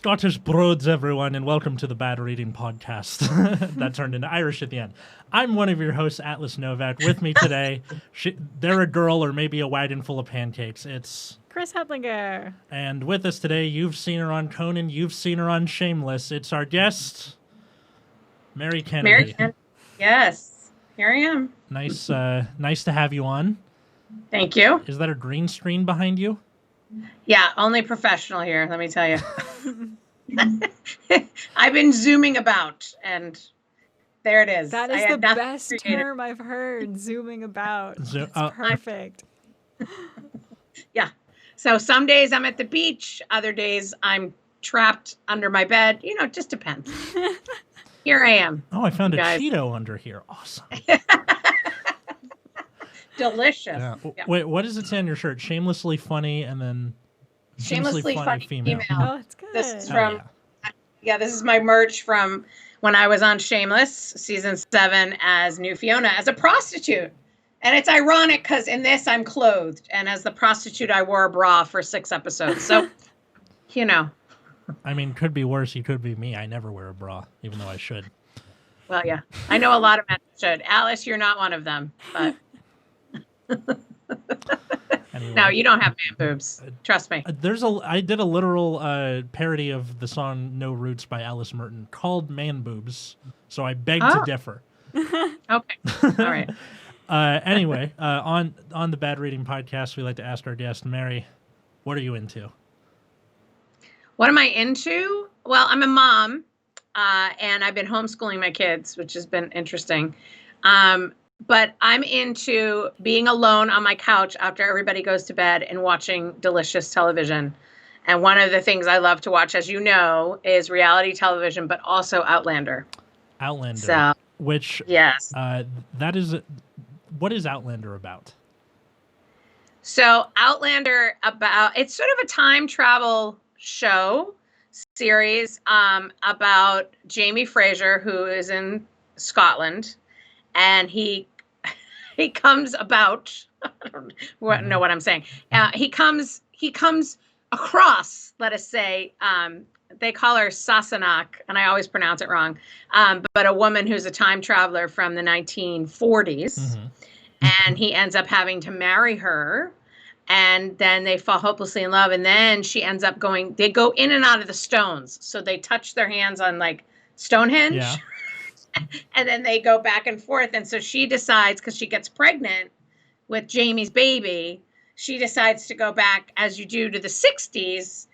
Scottish broads, everyone, and welcome to the Bad Reading Podcast. That turned into Irish at the end. I'm one of your hosts, Atlas Novak. With me today, they're a girl or maybe a wagon full of pancakes. It's Chris Hedlinger. And with us today, you've seen her on Conan, you've seen her on Shameless. It's our guest, Mary Kennedy. Mary Kennedy. Yes, here I am. Nice to have you on. Thank you. Is that a green screen behind you? Yeah, only professional here, let me tell you. I've been zooming about, and there it is. That is the best term I've heard, zooming about. It's perfect. Yeah. So some days I'm at the beach, other days I'm trapped under my bed. You know, it just depends. Here I am. Oh, I found a Cheeto under here. Awesome. Delicious. Yeah. Yeah. Wait, what does it say on your shirt? Shamelessly funny, and then shamelessly funny female. Oh, it's good. This is from this is my merch from when I was on Shameless season 7 as new Fiona as a prostitute. And it's ironic because in this I'm clothed, and as the prostitute I wore a bra for 6 episodes. So, you know. I mean, could be worse. You could be me. I never wear a bra, even though I should. Well, yeah. I know a lot of men should. Alice, you're not one of them, but. Anyway, no, you don't have man boobs. Trust me. I did a literal parody of the song "No Roots" by Alice Merton called "Man Boobs," so I beg to differ. Okay, all right. Anyway, on the Bad Reading Podcast, we like to ask our guest, Mary, what are you into? What am I into? Well, I'm a mom, and I've been homeschooling my kids, which has been interesting. But I'm into being alone on my couch after everybody goes to bed and watching delicious television. And one of the things I love to watch, as you know, is reality television, but also Outlander. Outlander. So, which, yes. What is Outlander about? So Outlander it's sort of a time travel show series about Jamie Fraser, who is in Scotland. And he comes about. I don't know what I'm saying. He comes across. Let us say they call her Sassenach, and I always pronounce it wrong. But a woman who's a time traveler from the 1940s, and he ends up having to marry her, and then they fall hopelessly in love, and then she ends up going. They go in and out of the stones, so they touch their hands on like Stonehenge. Yeah. And then they go back and forth. And so she decides, because she gets pregnant with Jamie's baby, she decides to go back, as you do, to the 60s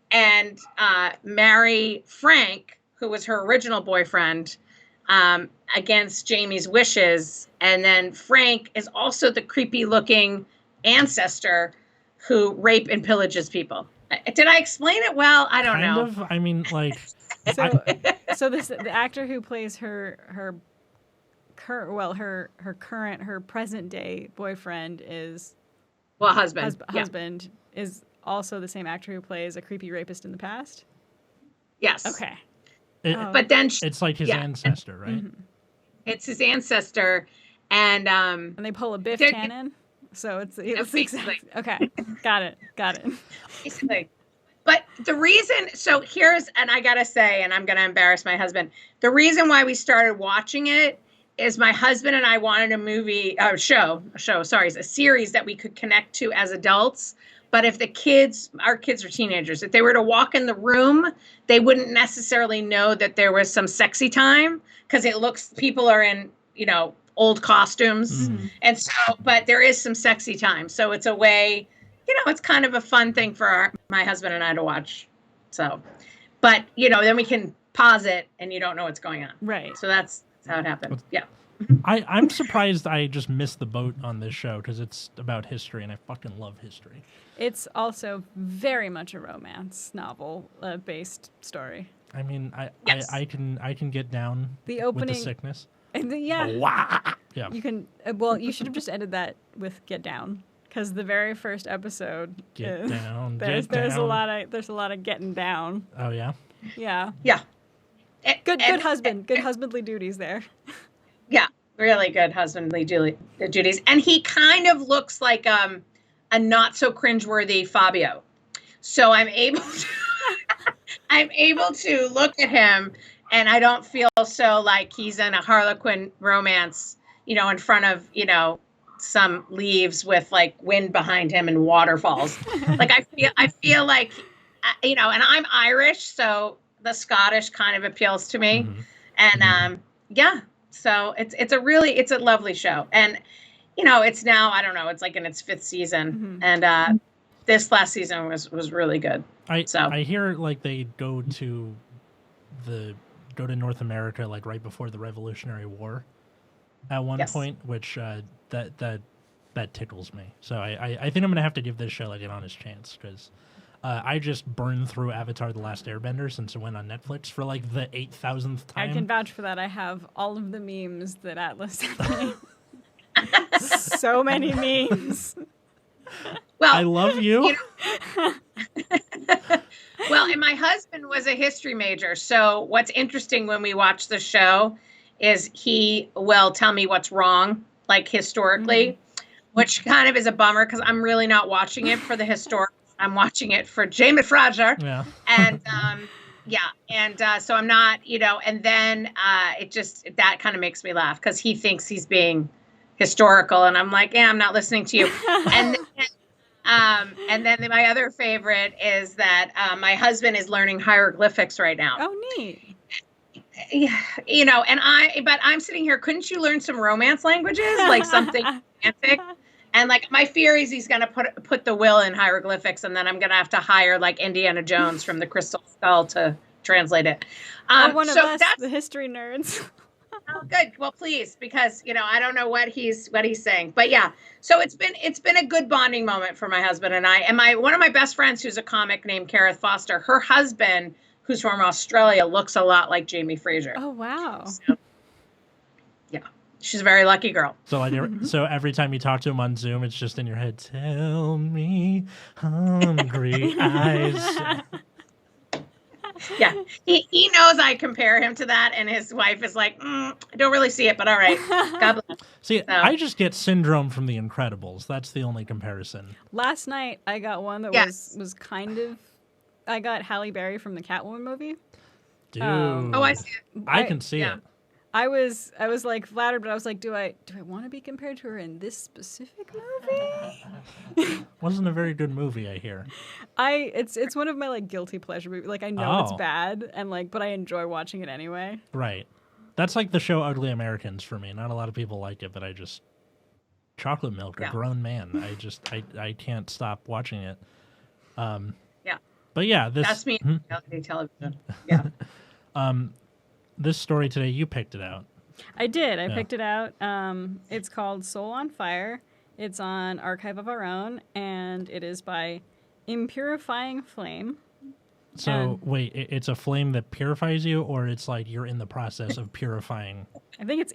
and marry Frank, who was her original boyfriend, against Jamie's wishes. And then Frank is also the creepy looking ancestor who rape and pillages people. Did I explain it well? I don't know. Kind of. I mean, like... So the actor who plays her present day boyfriend is husband is also the same actor who plays a creepy rapist in the past. Yes. Okay. But then it's like his ancestor, right? Mm-hmm. It's his ancestor, and they pull a Biff Tannen. So it's exactly okay. Got it. Basically. But the reason, and I gotta say, and I'm gonna embarrass my husband, the reason why we started watching it is my husband and I wanted a series that we could connect to as adults. But if our kids are teenagers, if they were to walk in the room, they wouldn't necessarily know that there was some sexy time, because people are in, old costumes. Mm-hmm. And so, but there is some sexy time. So it's a way, it's kind of a fun thing for my husband and I to watch. So, but, then we can pause it and you don't know what's going on. Right. So that's how it happened. Yeah. I'm surprised I just missed the boat on this show, because it's about history and I fucking love history. It's also very much a romance novel based story. I mean, I can get down the opening, with the sickness. Yeah. Yeah. You can. Well, you should have just ended that with "Get Down," because the very first episode. There's a lot of getting down. Oh yeah. Yeah. Yeah. Good husbandly duties there. Yeah, really good husbandly duties, and he kind of looks like a not so cringeworthy Fabio. So I'm able to. I'm able to look at him and I don't feel so like he's in a Harlequin romance, in front of, some leaves with like wind behind him and waterfalls. Like I feel like, and I'm Irish, so the Scottish kind of appeals to me. Mm-hmm. And yeah, so it's a lovely show. And it's now, I don't know, it's like in its 5th season. Mm-hmm. And this last season was really good. I hear like they go to North America like right before the Revolutionary War at one point, which that tickles me. So I think I'm gonna have to give this show like an honest chance, because I just burned through Avatar: The Last Airbender since it went on Netflix for like the 8,000th time. I can vouch for that. I have all of the memes that Atlas sent me. So many memes. Well, I love you. Well, and my husband was a history major. So what's interesting when we watch the show is he will tell me what's wrong, like historically, which kind of is a bummer because I'm really not watching it for the historic. I'm watching it for Jamie Fraser. Yeah. And so I'm not, and then that kind of makes me laugh because he thinks he's being historical, and I'm like, yeah, I'm not listening to you. And then my other favorite is that my husband is learning hieroglyphics right now. Oh, neat. Yeah, but I'm sitting here. Couldn't you learn some Romance languages, like something romantic? And like my fear is he's gonna put the will in hieroglyphics, and then I'm gonna have to hire like Indiana Jones from the Crystal Skull to translate it. One of us, the history nerds. Oh, good. Well, please, because I don't know what he's saying, but yeah. So it's been a good bonding moment for my husband and I. And one of my best friends, who's a comic named Kareth Foster, her husband, who's from Australia, looks a lot like Jamie Fraser. Oh wow. So, yeah, she's a very lucky girl. So so every time you talk to him on Zoom, it's just in your head. Tell me, hungry eyes. Yeah, he knows I compare him to that, and his wife is like, I don't really see it, but all right. God bless. See, I just get Syndrome from The Incredibles. That's the only comparison. Last night, I got one that was kind of... I got Halle Berry from the Catwoman movie. Dude. Oh, I see it. I can see it. I was like flattered, but I was like, do I want to be compared to her in this specific movie? Wasn't a very good movie, I hear. It's one of my like guilty pleasure movies. Like I know it's bad and like, but I enjoy watching it anyway. Right. That's like the show Ugly Americans for me. Not a lot of people like it, but I just chocolate milk, a grown man. I can't stop watching it. Yeah. But yeah, that's me. Reality television. Yeah. This story today, you picked it out. I did. I picked it out. It's called Soul on Fire. It's on Archive of Our Own, and it is by Impurifying Flame. So, wait, it's a flame that purifies you, or it's like you're in the process of purifying? I think it's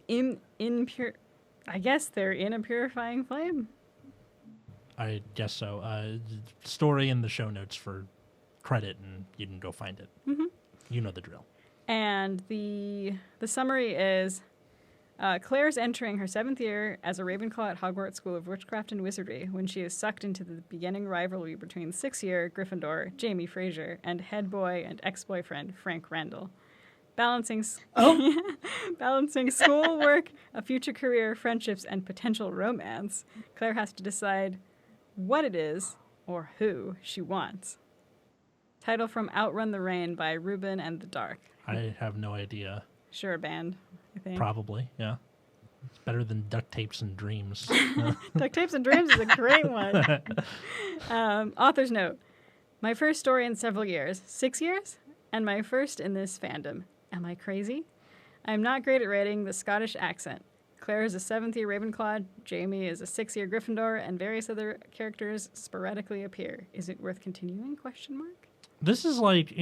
I guess they're in a purifying flame. I guess so. Story in the show notes for credit, and you can go find it. Mm-hmm. You know the drill. And the summary is, Claire's entering her 7th year as a Ravenclaw at Hogwarts School of Witchcraft and Wizardry when she is sucked into the beginning rivalry between 6th-year Gryffindor Jamie Fraser and head boy and ex-boyfriend Frank Randall. Balancing schoolwork, a future career, friendships, and potential romance, Claire has to decide what it is, or who, she wants. Title from Outrun the Rain by Ruben and the Dark. I have no idea. Sure, band, I think. Probably, yeah. It's better than Duct Tapes and Dreams. Duct Tapes and Dreams is a great one. Author's note. My first story in several years. 6 years? And my first in this fandom. Am I crazy? I'm not great at writing the Scottish accent. Claire is a 7th-year Ravenclaw, Jamie is a 6th-year Gryffindor, and various other characters sporadically appear. Is it worth continuing? ? This is like,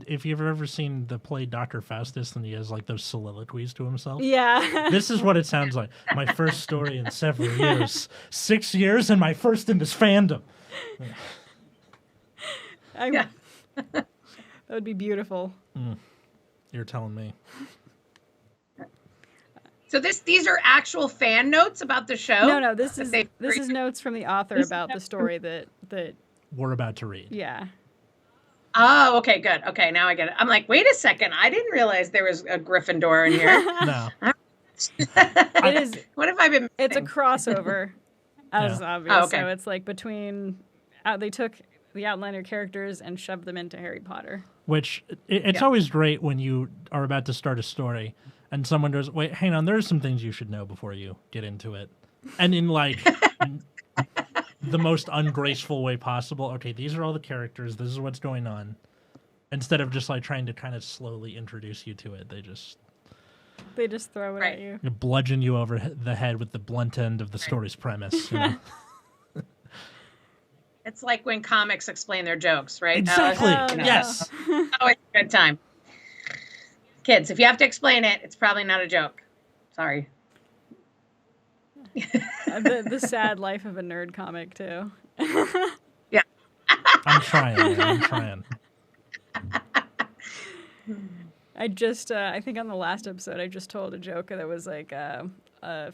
if you've ever seen the play Dr. Faustus and he has like those soliloquies to himself. Yeah. This is what it sounds like. My first story in several years. 6 years and my first in this fandom. That would be beautiful. You're telling me. So these are actual fan notes about the show? No, this is notes from the author about the story that we're about to read. Yeah. Oh, okay, good. Okay, now I get it. I'm like, wait a second. I didn't realize there was a Gryffindor in here. No. It is. What have I been missing? It's a crossover, as Yeah. obvious. Oh, okay. So it's like between. They took the Outlander characters and shoved them into Harry Potter. Which it's Yeah. always great when you are about to start a story and someone goes, "Wait, hang on. There's some things you should know before you get into it," and in like the most ungraceful way possible. Okay, these are all the characters. This is what's going on. Instead of just like trying to kind of slowly introduce you to it, they just They just throw it Right. at you. bludgeon you over the head with the blunt end of the story's premise. You know? It's like when comics explain their jokes, right? Exactly. Oh, no. Yes. Always a good time. Kids, if you have to explain it, it's probably not a joke. Sorry. The sad life of a nerd comic too. I'm trying. Man, I'm trying. I think on the last episode, I just told a joke that was like a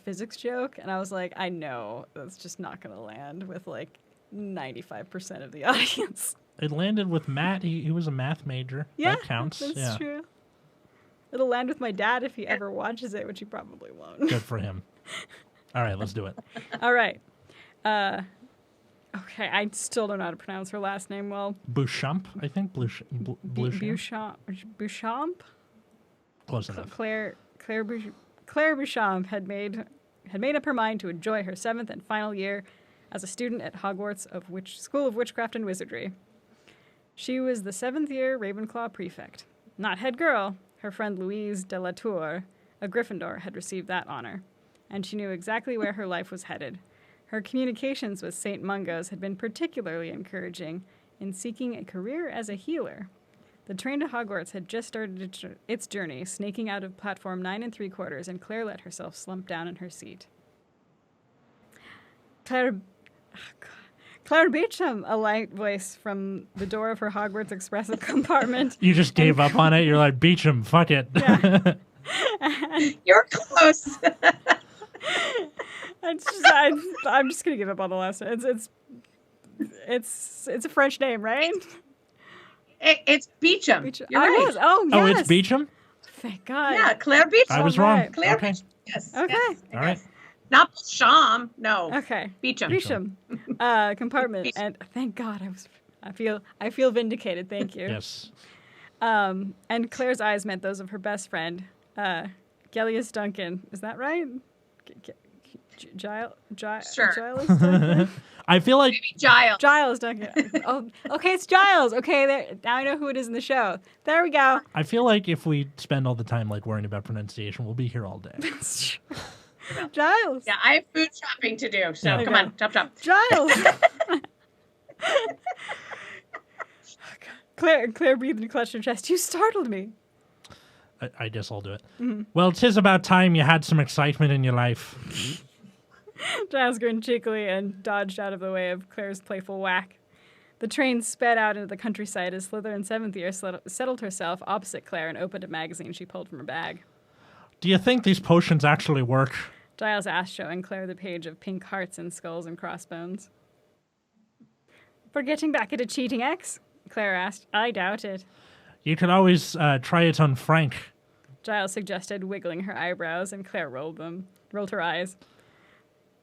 physics joke, and I was like, I know that's just not going to land with like 95% of the audience. It landed with Matt. He was a math major. Yeah, That counts. that's Yeah. true. It'll land with my dad if he ever watches it, which he probably won't. Good for him. All right, let's do it. All right. Okay, I still don't know how to pronounce her last name well. Bouchamp, I think. Bouchamp. Bouchamp? Close enough. Claire Bouchamp had made up her mind to enjoy her 7th and final year as a student at Hogwarts School of Witchcraft and Wizardry. She was the 7th year Ravenclaw prefect. Not head girl, her friend Louise de la Tour, a Gryffindor, had received that honor, and she knew exactly where her life was headed. Her communications with St. Mungo's had been particularly encouraging in seeking a career as a healer. The train to Hogwarts had just started its journey, snaking out of platform 9 3/4, and Claire let herself slump down in her seat. Claire Beecham, a light voice from the door of her Hogwarts Express compartment. You just gave up on it. You're like, Beecham, fuck it. Yeah. You're close. I'm just gonna give up on the last one. It's a French name, right? It's Beecham. You're right. Was. Oh, yes. Oh, it's Beecham? Thank God. Yeah, Claire Beecham. I was All wrong. right. Claire Okay. Beecham. Yes. Okay. Yes, All right. yes. Not Sham. No. Okay. Beecham. Beecham. Compartment. Beecham. And thank God I feel vindicated. Thank you. Yes. And Claire's eyes met those of her best friend, Gellius Duncan. Is that right? Sure. Giles Duncan? I feel like Giles. Giles Duncan. Oh, okay, it's Giles. Okay, there. Now I know who it is in the show. There we go. if we spend all the time like worrying about pronunciation, we'll be here all day. Giles. Yeah, I have food shopping to do. So Yeah. come on, chop. Giles. Claire breathed and clutched her chest. You startled me. I guess I'll do it. Mm-hmm. Well, 'tis about time you had some excitement in your life. Giles grinned cheekily and dodged out of the way of Claire's playful whack. The train sped out into the countryside as Slytherin 7th year settled herself opposite Claire and opened a magazine she pulled from her bag. Do you think these potions actually work? Giles asked, showing Claire the page of pink hearts and skulls and crossbones. For getting back at a cheating ex? Claire asked. I doubt it. You could always try it on Frank. Giles suggested, wiggling her eyebrows, and Claire rolled her eyes.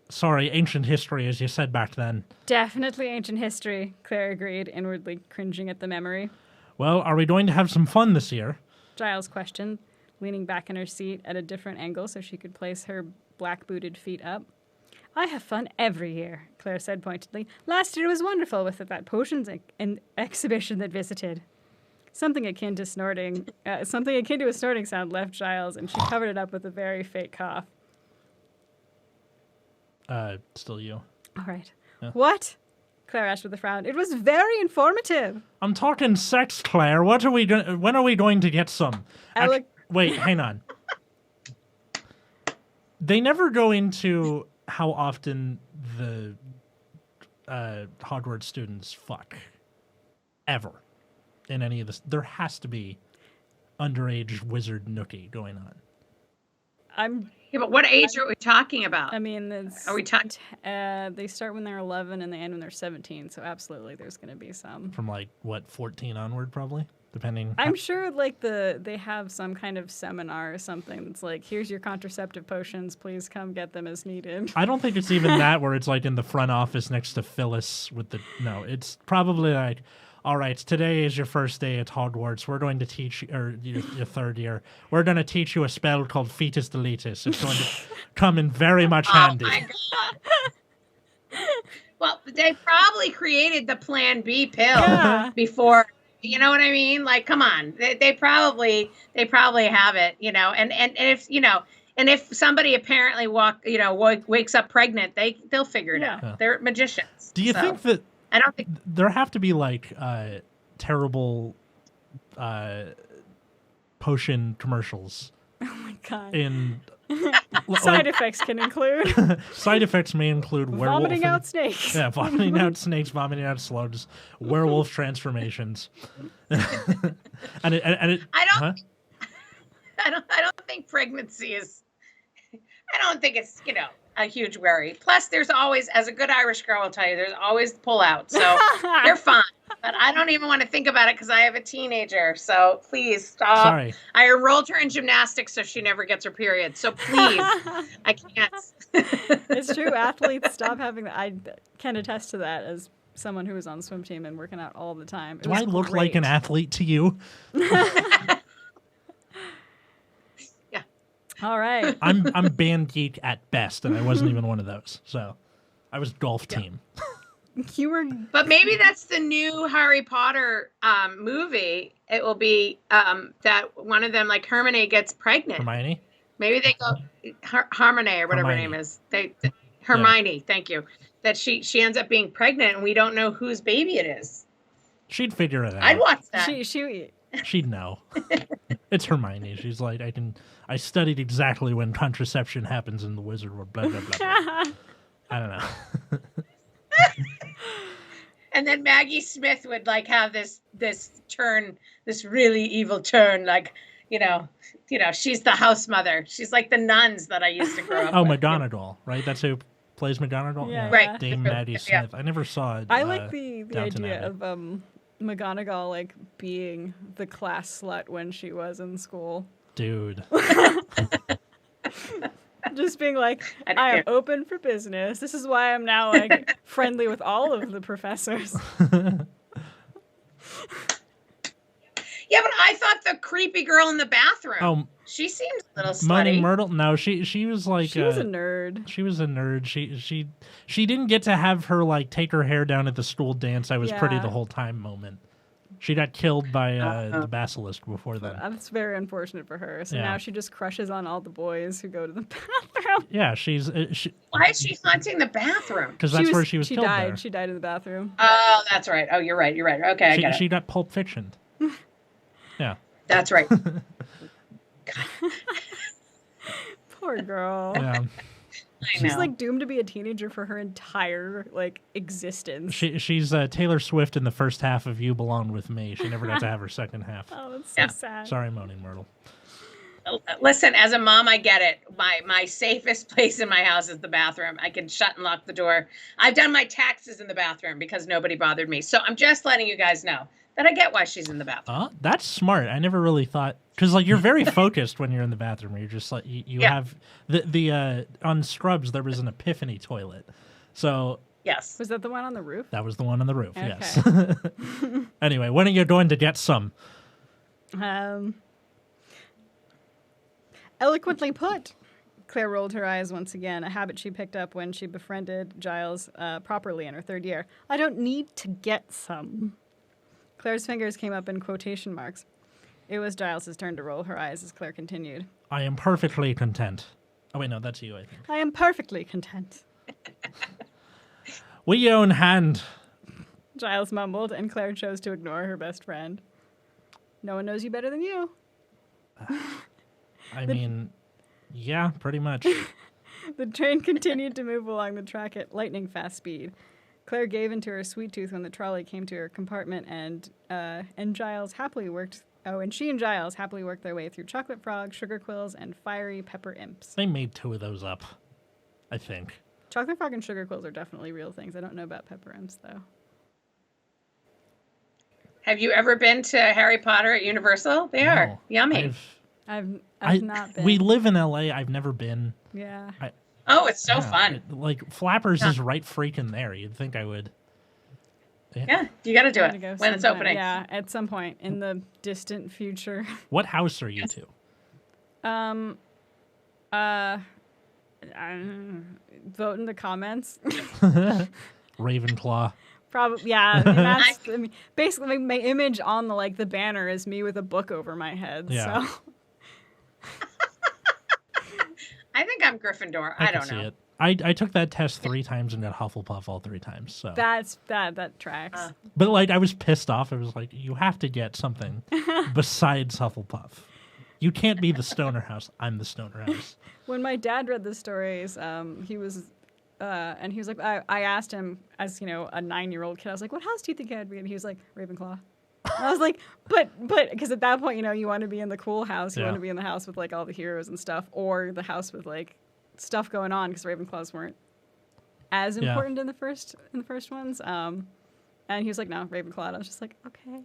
Sorry, ancient history, as you said back then. Definitely ancient history, Claire agreed, inwardly cringing at the memory. Well, are we going to have some fun this year? Giles questioned, leaning back in her seat at a different angle so she could place her black-booted feet up. I have fun every year, Claire said pointedly. Last year was wonderful with that potions exhibition that visited. Something akin to a snorting sound left Giles, and she covered it up with a very fake cough. Still you. All right. Yeah. What? Claire asked with a frown. It was very informative. I'm talking sex, Claire. When are we going to get some? Wait, hang on. They never go into how often the Hogwarts students fuck. Ever. In any of this. There has to be underage wizard nookie going on. Yeah, but what age are we talking about? I mean, it's, Are we talking? they start when they're 11 and they end when they're 17. So absolutely, there's going to be some. From like what 14 onward, probably, depending. I'm sure like they have some kind of seminar or something that's like, here's your contraceptive potions, please come get them as needed. I don't think it's even that where it's like in the front office next to Phyllis with the no. It's probably like, all right, today is your first day at Hogwarts. We're going to teach you, or your third year. We're going to teach you a spell called Fetus Deletus. It's going to come in very much handy. Oh my god! Well, they probably created the Plan B pill before. You know what I mean? Like, come on, they probably have it. You know, and if you know. And if somebody apparently wakes up pregnant, they'll figure it out. Yeah. They're magicians. Do you think that I don't think there have to be like terrible potion commercials Oh my god. in Side effects can include side effects may include werewolf vomiting out snakes. Yeah, vomiting out snakes, vomiting out slugs, werewolf transformations. and it I don't think pregnancy is. I don't think it's a huge worry. Plus, there's always, as a good Irish girl will tell you, there's always pull-out. So you're fine. But I don't even want to think about it because I have a teenager. So please stop. Sorry. I enrolled her in gymnastics so she never gets her period. So please, I can't. It's true. Athletes stop having that. I can attest to that as someone who was on the swim team and working out all the time. Do I look like an athlete to you? All right. I'm band geek at best, and I wasn't even one of those. So I was golf team. You were. But maybe that's the new Harry Potter movie. It will be that one of them, like Hermione, gets pregnant. Hermione? Maybe they go Harmony or whatever her name is. Hermione, thank you. That she ends up being pregnant, and we don't know whose baby it is. She'd figure it out. I'd watch that. She'd know. It's Hermione. She's like, I studied exactly when contraception happens in the wizard world, blah, blah, blah, blah. I don't know. And then Maggie Smith would like have this turn, this really evil turn, like, she's the house mother. She's like the nuns that I used to grow up with. McGonagall, right? That's who plays McGonagall? Yeah. Right. Dame Maddie Smith. I never saw it. I like the Downton idea Abbey. of McGonagall like being the class slut when she was in school. Dude. Just being like, I am open for business. This is why I'm now like friendly with all of the professors. Yeah, but I thought the creepy girl in the bathroom. She seems a little slutty. Moaning Myrtle? No, she was like she was a nerd. She was a nerd. She didn't get to have her like take her hair down at the school dance. I was pretty the whole time moment. She got killed by the basilisk before then. That's very unfortunate for her. So now she just crushes on all the boys who go to the bathroom. Yeah, why is she haunting the bathroom? Because that's where she was killed. Died. There. She died in the bathroom. Oh, that's right. Oh, you're right. Okay, I get it. She got Pulp Fiction. Yeah. That's right. Poor girl. Yeah. She's like doomed to be a teenager for her entire like existence. She's Taylor Swift in the first half of You Belong With Me. She never got to have her second half. Oh, that's so sad. Sorry, Moaning Myrtle. Listen, as a mom, I get it. My safest place in my house is the bathroom. I can shut and lock the door. I've done my taxes in the bathroom because nobody bothered me. So I'm just letting you guys know that I get why she's in the bathroom. That's smart. I never really thought, because like you're very focused when you're in the bathroom. You're just like you have the on Scrubs there was an epiphany toilet. So yes, was that the one on the roof? That was the one on the roof. Okay. Yes. Anyway, when are you going to get some? Eloquently put. Claire rolled her eyes once again, a habit she picked up when she befriended Giles properly in her third year. I don't need to get some. Claire's fingers came up in quotation marks. It was Giles's turn to roll her eyes as Claire continued. I am perfectly content. Oh, wait, no, that's you, I think. I am perfectly content. We own hand. Giles mumbled, and Claire chose to ignore her best friend. No one knows you better than you. I mean, yeah, pretty much. The train continued to move along the track at lightning fast speed. Claire gave into her sweet tooth when the trolley came to her compartment, and Giles happily worked Oh, and she and Giles happily work their way through chocolate frogs, sugar quills, and fiery pepper imps. They made 2 of those up, I think. Chocolate frog and sugar quills are definitely real things. I don't know about pepper imps, though. Have you ever been to Harry Potter at Universal? They are No, yummy. I've not been. We live in LA. I've never been. Yeah. Oh, it's so fun. Like, Flappers is right freaking there. You'd think I would. Yeah, you got to do Gotta it go when it's sometime. opening. Yeah, at some point in the distant future. What house are you to? Vote in the comments. Ravenclaw. Probably, yeah. I mean, basically, my image on the banner is me with a book over my head. Yeah. So. I think I'm Gryffindor. I can don't see know. it. I took that test 3 times and got Hufflepuff all 3 times. So That tracks. But I was pissed off. I was like, you have to get something besides Hufflepuff. You can't be the stoner house. I'm the stoner house. When my dad read the stories, he was like, I asked him as, a 9-year-old kid, I was like, what house do you think I'd be in? He was like, Ravenclaw. And I was like, but, because at that point, you want to be in the cool house. You want to be in the house with all the heroes and stuff, or the house with stuff going on, because Ravenclaws weren't as important in the first ones. And he was like, no, Ravenclaw. And I was just like, okay.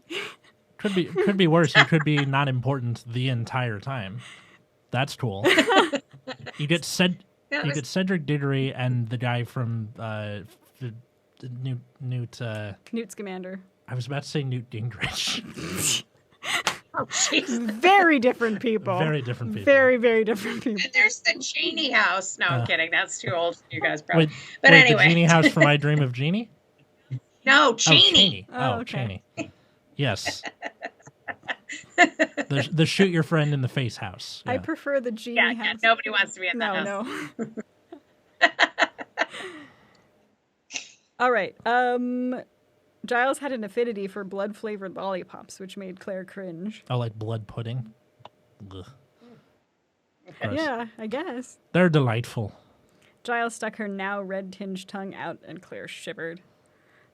Could be worse. You could be not important the entire time. That's cool. You get Cedric Diggory and the guy from Newt Scamander. I was about to say Newt Gingrich. Oh, jeez. Very different people. Very different people. Very, very different people. And there's the Cheney house. No, I'm kidding. That's too old for you guys, probably. Wait, Anyway. the Genie house from I Dream of Jeannie? No, Cheney. Oh, okay. Cheney. Yes. The shoot your friend in the face house. Yeah. I prefer the Genie house. Yeah, nobody wants to be in that house. No. All right. Giles had an affinity for blood-flavored lollipops, which made Claire cringe. Oh, like blood pudding? Ugh. Gross. Yeah, I guess. They're delightful. Giles stuck her now red-tinged tongue out, and Claire shivered.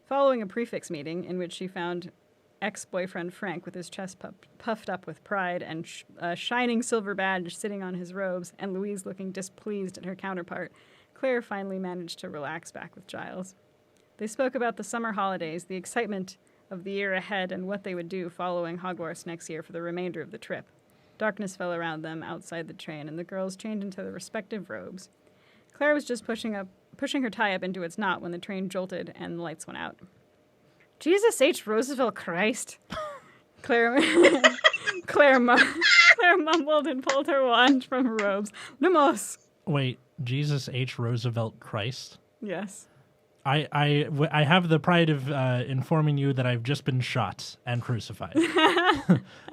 Following a prefix meeting in which she found ex-boyfriend Frank with his chest puffed up with pride and a shining silver badge sitting on his robes, and Louise looking displeased at her counterpart, Claire finally managed to relax back with Giles. They spoke about the summer holidays, the excitement of the year ahead, and what they would do following Hogwarts next year for the remainder of the trip. Darkness fell around them outside the train, and the girls changed into their respective robes. Claire was just pushing her tie up into its knot when the train jolted and the lights went out. Jesus H. Roosevelt Christ. Claire mumbled and pulled her wand from her robes. Lumos. Wait, Jesus H. Roosevelt Christ? Yes. I have the pride of informing you that I've just been shot and crucified.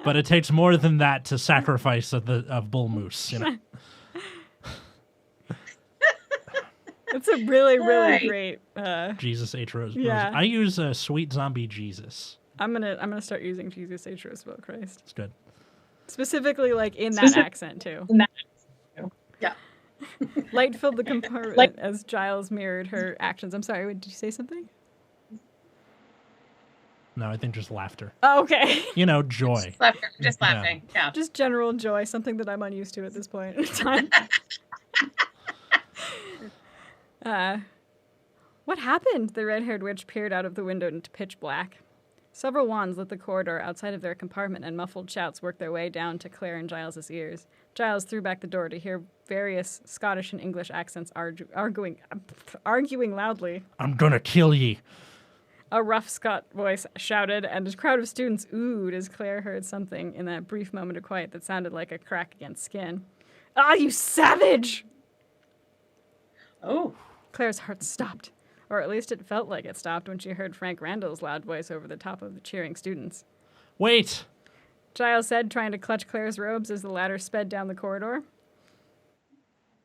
But it takes more than that to sacrifice of bull moose, It's a really, really great. Jesus H. Roosevelt. Yeah. I use Sweet Zombie Jesus. I'm gonna start using Jesus H. Roosevelt Christ. It's good. Specifically, in that accent too. Yeah. Light filled the compartment as Giles mirrored her actions. I'm sorry, did you say something? No, I think just laughter. Oh, okay. Joy. Just laughing. Yeah. Just general joy, something that I'm unused to at this point in time. What happened? The red-haired witch peered out of the window into pitch black. Several wands lit the corridor outside of their compartment, and muffled shouts worked their way down to Claire and Giles's ears. Giles threw back the door to hear various Scottish and English accents arguing loudly. I'm gonna kill ye. A rough Scot voice shouted, and a crowd of students oohed as Claire heard something in that brief moment of quiet that sounded like a crack against skin. Ah, you savage! Oh. Claire's heart stopped, or at least it felt like it stopped when she heard Frank Randall's loud voice over the top of the cheering students. Wait! Giles said, trying to clutch Claire's robes as the latter sped down the corridor.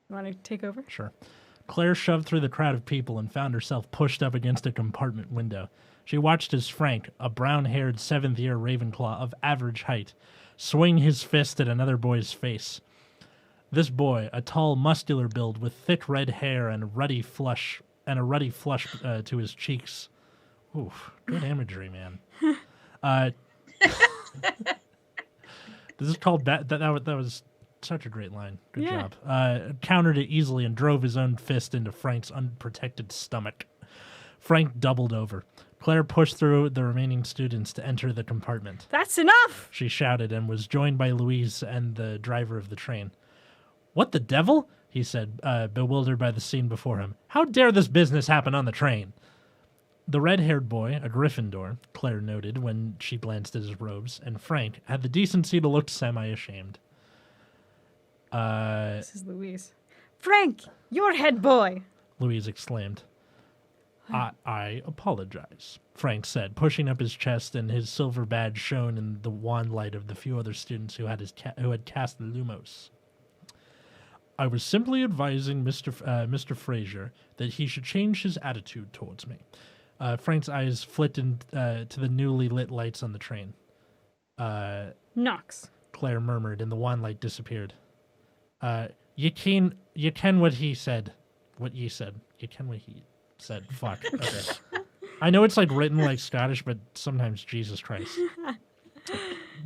You want to take over? Sure. Claire shoved through the crowd of people and found herself pushed up against a compartment window. She watched as Frank, a brown-haired 7th-year Ravenclaw of average height, swing his fist at another boy's face. This boy, a tall, muscular build with thick red hair and a ruddy flush to his cheeks. Oof, good imagery, man. This is called that was such a great line. Good job. Countered it easily and drove his own fist into Frank's unprotected stomach. Frank doubled over. Claire pushed through the remaining students to enter the compartment. That's enough! She shouted and was joined by Louise and the driver of the train. What the devil? He said, bewildered by the scene before him. How dare this business happen on the train? The red-haired boy, a Gryffindor, Claire noted when she glanced at his robes, and Frank had the decency to look semi-ashamed. This is Louise. Frank, your head boy! Louise exclaimed. I apologize, Frank said, pushing up his chest, and his silver badge shone in the wan light of the few other students who had cast the lumos. I was simply advising Mr. Fraser that he should change his attitude towards me. Frank's eyes flicked to the newly lit lights on the train. Knox, Claire murmured, and the wan light disappeared. You can what he said. What ye said. You can what he said. Fuck. Okay. I know it's like written like Scottish, but sometimes Jesus Christ.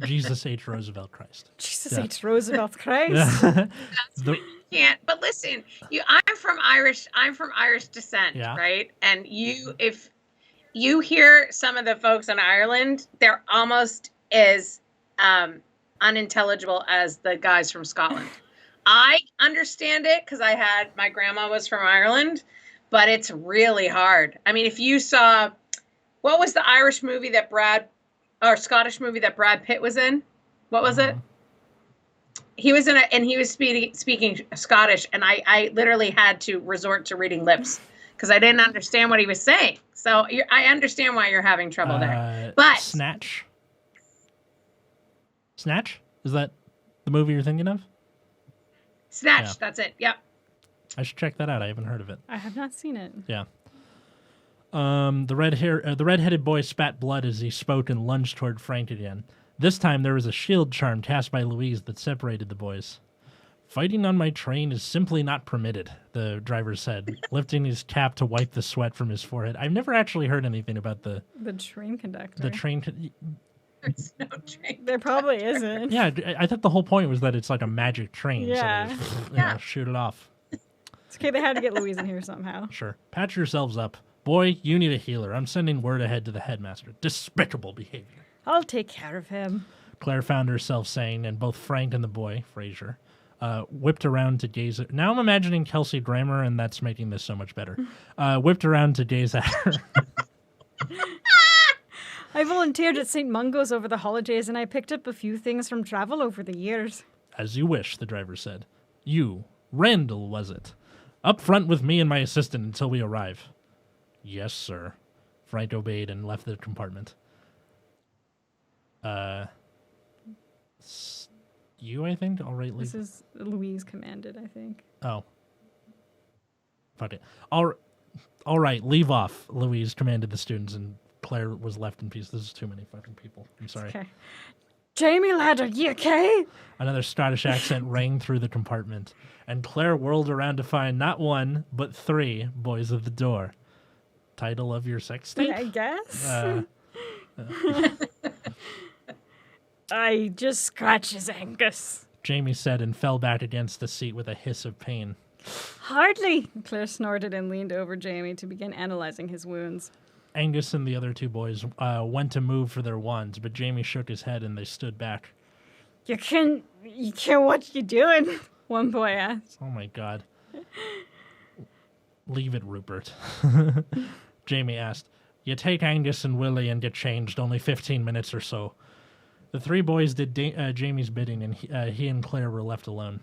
Jesus H. Roosevelt Christ. Jesus H. Roosevelt Christ. You can't. But listen, I'm from Irish descent, right? And if you hear some of the folks in Ireland, they're almost as unintelligible as the guys from Scotland. I understand it because my grandma was from Ireland, but it's really hard. I mean, if you saw, what was the Scottish movie that Brad Pitt was in? What was it? He was in it, and he was speaking Scottish, and I literally had to resort to reading lips because I didn't understand what he was saying. So I understand why you're having trouble there. But Snatch? Snatch? Is that the movie you're thinking of? Snatch, that's it. Yep. I should check that out. I haven't heard of it. I have not seen it. Yeah. The red-headed boy spat blood as he spoke and lunged toward Frank again. This time there was a shield charm cast by Louise that separated the boys. Fighting on my train is simply not permitted, the driver said, lifting his cap to wipe the sweat from his forehead. I've never actually heard anything about the train conductor. There's no train. There probably isn't. Yeah, I thought the whole point was that it's like a magic train. Yeah. So shoot it off. It's okay, they had to get Louise in here somehow. Sure. Patch yourselves up. Boy, you need a healer. I'm sending word ahead to the headmaster. Despicable behavior. I'll take care of him, Claire found herself saying, and both Frank and the boy, Fraser, whipped around to gaze at... Now I'm imagining Kelsey Grammer, and that's making this so much better. Whipped around to gaze at her. I volunteered at St. Mungo's over the holidays, and I picked up a few things from travel over the years. As you wish, the driver said. You, Randall, was it? Up front with me and my assistant until we arrive. Yes, sir. Frank obeyed and left the compartment. You, I think? All right, leave. This is Louise commanded, I think. Oh. Fuck it. All right, leave off, Louise commanded the students, and Claire was left in peace. This is too many fucking people. I'm sorry. Okay. Jamie, lad, are you okay? Another Scottish accent rang through the compartment, and Claire whirled around to find not one, but 3 boys at the door. Title of your sex tape? I guess. I just scratches Angus, Jamie said and fell back against the seat with a hiss of pain. Hardly, Claire snorted and leaned over Jamie to begin analyzing his wounds. Angus and the other 2 boys went to move for their wands, but Jamie shook his head and they stood back. You can what you doing? One boy asked. Oh my God. Leave it, Rupert. Jamie asked. You take Angus and Willie and get changed, only 15 minutes or so. The 3 boys did Jamie's bidding, and he and Claire were left alone.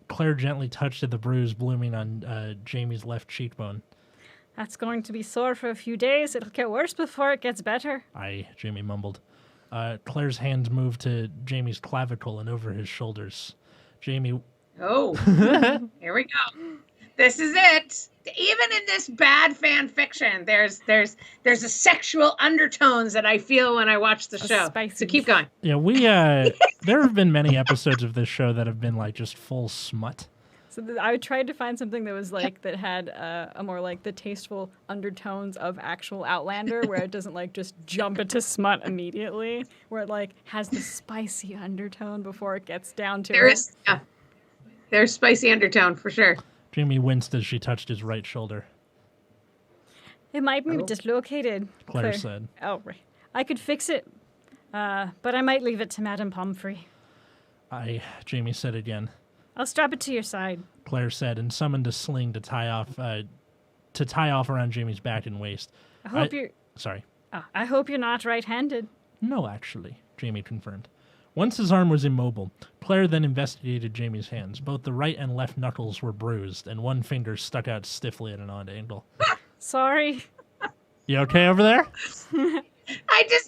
Claire gently touched at the bruise blooming on Jamie's left cheekbone. That's going to be sore for a few days. It'll get worse before it gets better. Aye, Jamie mumbled. Claire's hands moved to Jamie's clavicle and over his shoulders. Jamie... Oh, here we go. This is it. Even in this bad fan fiction, there's a sexual undertones that I feel when I watch the show. Spicy. So keep going. Yeah, there have been many episodes of this show that have been like just full smut. So I tried to find something that was like that had a more like the tasteful undertones of actual Outlander, where it doesn't like just jump into smut immediately, where it like has the spicy undertone before it gets down to it. There's spicy undertone for sure. Jamie winced as she touched his right shoulder. It might be dislocated, Claire said. Oh, right. I could fix it, but I might leave it to Madame Pomfrey. Jamie said again. I'll strap it to your side, Claire said, and summoned a sling to tie off around Jamie's back and waist. I hope you're... Sorry. I hope you're not right-handed. No, actually, Jamie confirmed. Once his arm was immobile, Claire then investigated Jamie's hands. Both the right and left knuckles were bruised, and one finger stuck out stiffly at an odd angle. Sorry. You okay over there?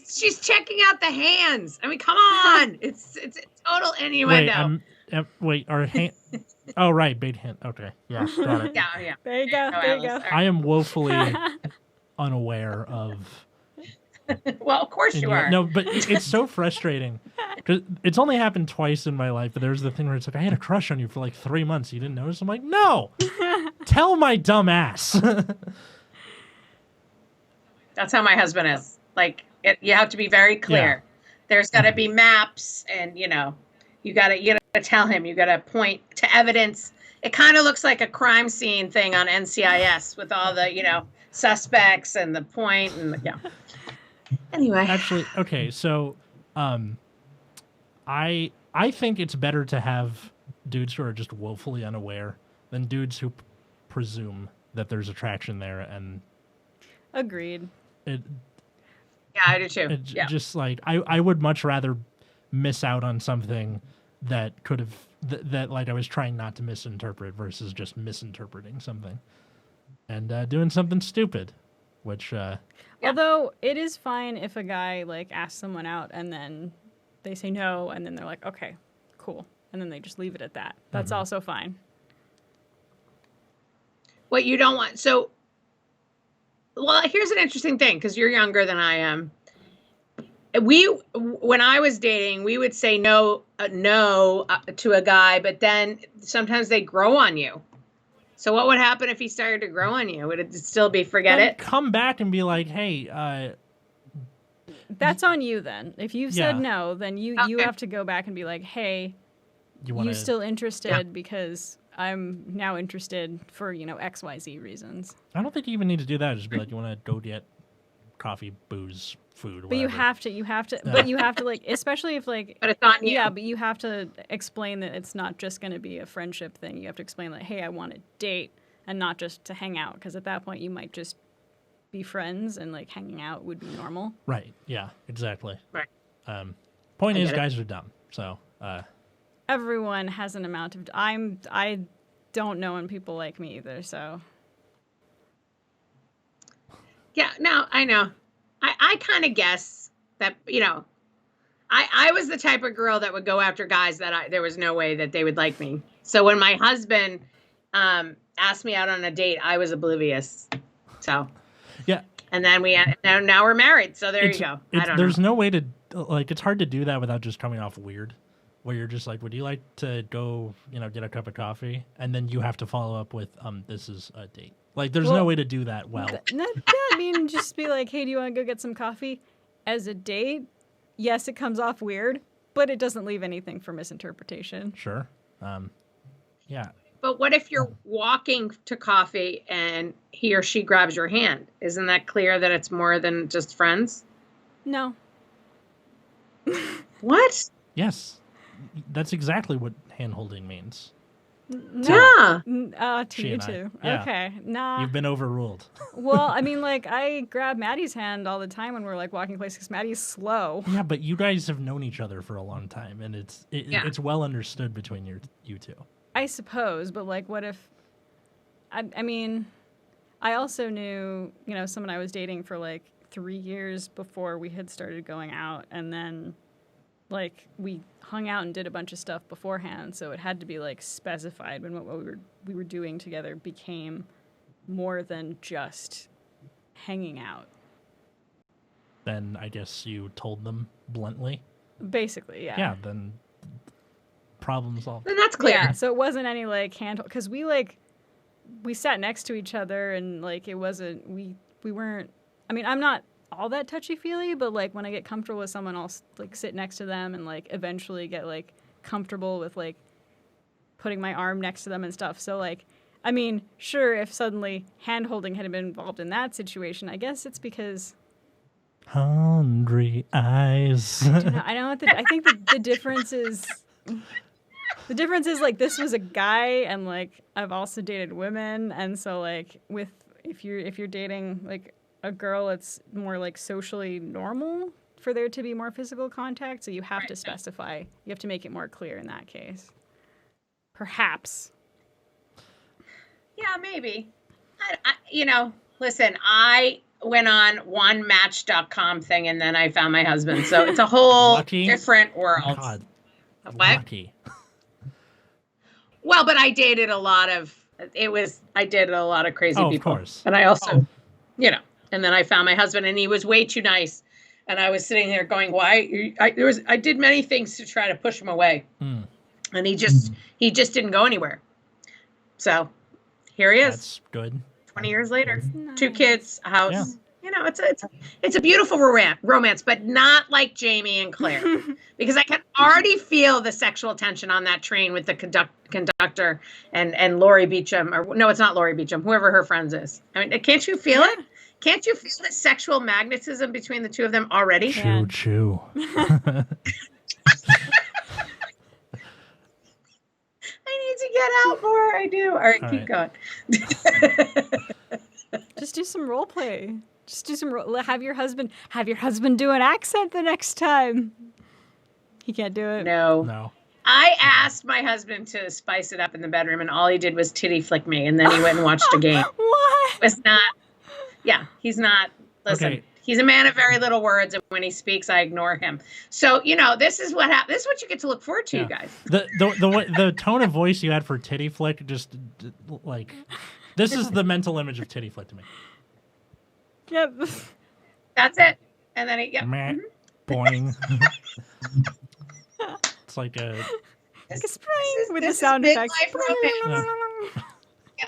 She's checking out the hands. I mean, come on. It's a total innuendo. Wait, our hand... Oh, right, big hand. Okay, yeah, got it. Yeah. There you go. I am woefully unaware of... Well, of course you are. No, but it's so frustrating. Cause it's only happened twice in my life, but there's the thing where it's like, I had a crush on you for like 3 months. You didn't notice? I'm like, no! Tell my dumb ass. That's how my husband is. Like, you have to be very clear. Yeah. There's got to be maps, and you gotta tell him. You gotta point to evidence. It kind of looks like a crime scene thing on NCIS with all the suspects and the point and yeah. Anyway, actually, okay, so I think it's better to have dudes who are just woefully unaware than dudes who presume that there's attraction there and. Agreed. Yeah, I do too. Just like I would much rather miss out on something that could have that like I was trying not to misinterpret versus just misinterpreting something and doing something stupid, which. Although it is fine if a guy like asks someone out and then they say no and then they're like, okay, cool, and then they just leave it at that. That's also fine. What you don't want so. Well, here's an interesting thing, because you're younger than I am. When I was dating, we would say no to a guy, but then sometimes they grow on you. So what would happen if he started to grow on you? Would it still be forget then it? Come back and be like, hey. That's on you then. If you've said no, then you have to go back and be like, hey, you still interested? Yeah. Because I'm now interested for, XYZ reasons. I don't think you even need to do that. Just be like, you want to go get coffee, booze, food, but whatever. you have to, but you have to like, especially if like, but it's on you. Yeah, but you have to explain that it's not just going to be a friendship thing. You have to explain like, hey, I want to date and not just to hang out. Because at that point you might just be friends and like hanging out would be normal. Right. Yeah, exactly. Right. Point is, guys are dumb. So, everyone has an amount of. I don't know when people like me either. So. Yeah. No, I know. I kind of guess that I was the type of girl that would go after guys that there was no way that they would like me. So when my husband asked me out on a date, I was oblivious. So. Yeah. And then now we're married. So there you go. There's no way to like. It's hard to do that without just coming off weird. Where you're just like, would you like to go, get a cup of coffee? And then you have to follow up with, this is a date. Like, there's no way to do that well. I mean, just be like, hey, do you want to go get some coffee? As a date, yes, it comes off weird, but it doesn't leave anything for misinterpretation. Sure. Yeah. But what if you're walking to coffee and he or she grabs your hand? Isn't that clear that it's more than just friends? No. What? Yes. That's exactly what hand-holding means. No. Yeah. To you too. Yeah. Okay. Nah. You've been overruled. Well, I mean, like, I grab Maddie's hand all the time when we're, like, walking places because Maddie's slow. Yeah, but you guys have known each other for a long time, and it's well understood between you two. I suppose, but, like, what if... I mean, I also knew, someone I was dating for, like, 3 years before we had started going out, and then... like we hung out and did a bunch of stuff beforehand, so it had to be like specified when what we were doing together became more than just hanging out. Then I guess you told them bluntly. Basically, yeah. Yeah, then Problem solved. Then that's clear. Yeah, so it wasn't any like handhold, because we sat next to each other and like it wasn't we weren't. I mean, I'm not all that touchy feely, but like when I get comfortable with someone, I'll like sit next to them and like eventually get like comfortable with like putting my arm next to them and stuff. So like, I mean, sure, if suddenly hand holding had been involved in that situation, I guess it's because. Hungry eyes. I know. I think the difference is. The difference is like this was a guy, and like I've also dated women, and so like if you're dating like a girl, it's more like socially normal for there to be more physical contact. So you have to specify. You have to make it more clear in that case. Perhaps. Yeah, maybe. Listen, I went on one Match.com thing, and then I found my husband. So it's a whole different world. God. What? Lucky. Well, but I dated a lot of crazy people. Of course. And I also, and then I found my husband, and he was way too nice. And I was sitting there going, why? I did many things to try to push him away. Mm. And he just didn't go anywhere. So here he is. That's good. 20 years later, Nice. 2 kids, a house. Yeah. It's a beautiful romance, but not like Jamie and Claire, because I can already feel the sexual tension on that train with the conductor and Laurie Beecham, or no, it's not Laurie Beecham, whoever her friends is. I mean, can't you feel it? Can't you feel the sexual magnetism between the two of them already? Choo choo. I need to get out more. I do. All right, keep going. Just do some role play. Just do some have your husband do an accent the next time. He can't do it. No. I asked my husband to spice it up in the bedroom, and all he did was titty flick me, and then he went and watched a game. What? It was not. Yeah, he's not. Listen, He's a man of very little words, and when he speaks, I ignore him. So this is what happens. This is what you get to look forward to, you guys. The tone of voice you had for titty flick, just like, this is the mental image of titty flick to me. Yep. That's it. And then Meh. Boing. It's like a spring with the sound effects. Yeah.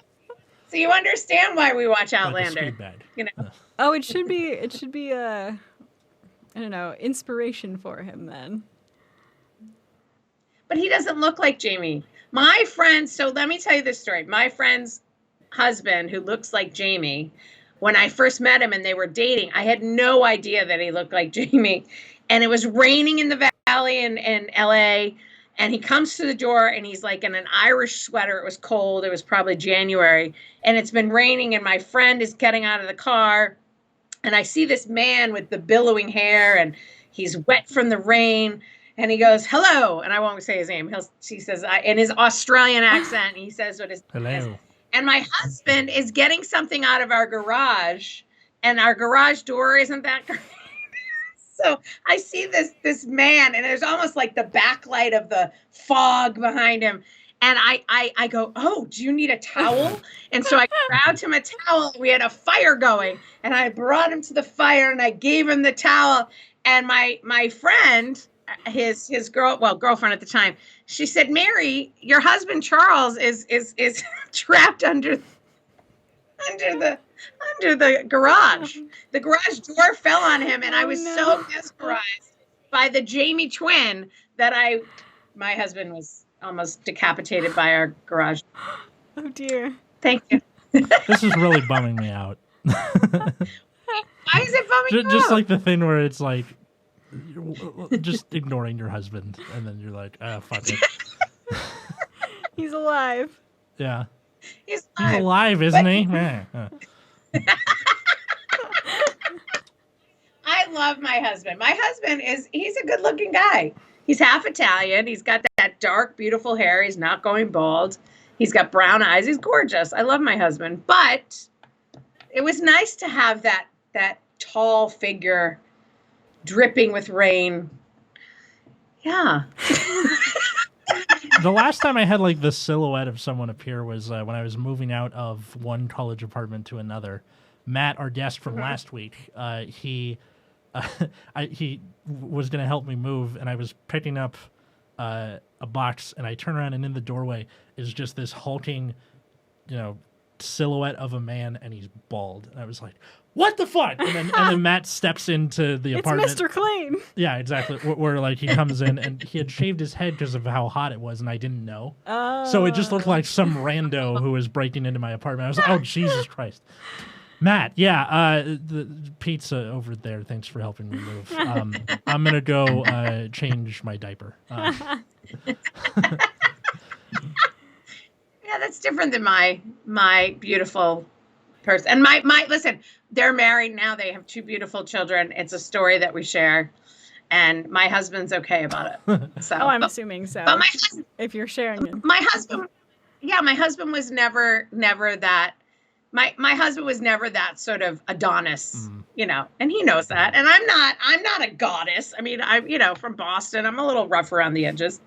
So you understand why we watch Outlander. Oh, it should be I don't know, inspiration for him then. But he doesn't look like Jamie. My friend, so let me tell you this story. My friend's husband, who looks like Jamie, when I first met him and they were dating, I had no idea that he looked like Jamie. And it was raining in the valley in LA. And he comes to the door and he's like in an Irish sweater. It was cold. It was probably January. And it's been raining. And my friend is getting out of the car. And I see this man with the billowing hair and he's wet from the rain. And he goes, hello. And I won't say his name. He says, in his Australian accent, he says what his name is. And my husband is getting something out of our garage. And our garage door isn't that great. So I see this man, and there's almost like the backlight of the fog behind him. And I go, oh, do you need a towel? And so I grabbed him a towel. We had a fire going, and I brought him to the fire, and I gave him the towel. And my friend, his girlfriend at the time, she said, Mary, your husband Charles is trapped under the garage. The garage door fell on him, and I was so mesmerized by the Jamie twin that my husband was almost decapitated by our garage. Oh dear. Thank you. This is really bumming me out. Why is it bumming you out? Just like the thing where it's like just ignoring your husband, and then you're like, fuck it. He's alive. Yeah. He's alive, isn't he? I love my husband. My husband he's a good looking guy. He's half Italian. He's got that dark, beautiful hair. He's not going bald. He's got brown eyes. He's gorgeous. I love my husband. But it was nice to have that tall figure dripping with rain. Yeah. The last time I had like the silhouette of someone appear was when I was moving out of one college apartment to another. Matt, our guest from last week, he was going to help me move, and I was picking up a box, and I turn around, and in the doorway is just this hulking, silhouette of a man, and he's bald. And I was like, what the fuck? And then Matt steps into the apartment. It's Mr. Clean. Yeah, exactly. Where like he comes in, and he had shaved his head because of how hot it was, and I didn't know. Oh. So it just looked like some rando who was breaking into my apartment. I was like, oh, Jesus Christ. Matt, the pizza over there, thanks for helping me move. I'm going to go change my diaper. Yeah, that's different than my beautiful person. And my listen, they're married now. They have 2 beautiful children. It's a story that we share. And my husband's okay about it. So I'm assuming so. But if you're sharing it. My husband was never that. My husband was never that sort of Adonis, and he knows that. And I'm not a goddess. I mean, I'm from Boston. I'm a little rough around the edges.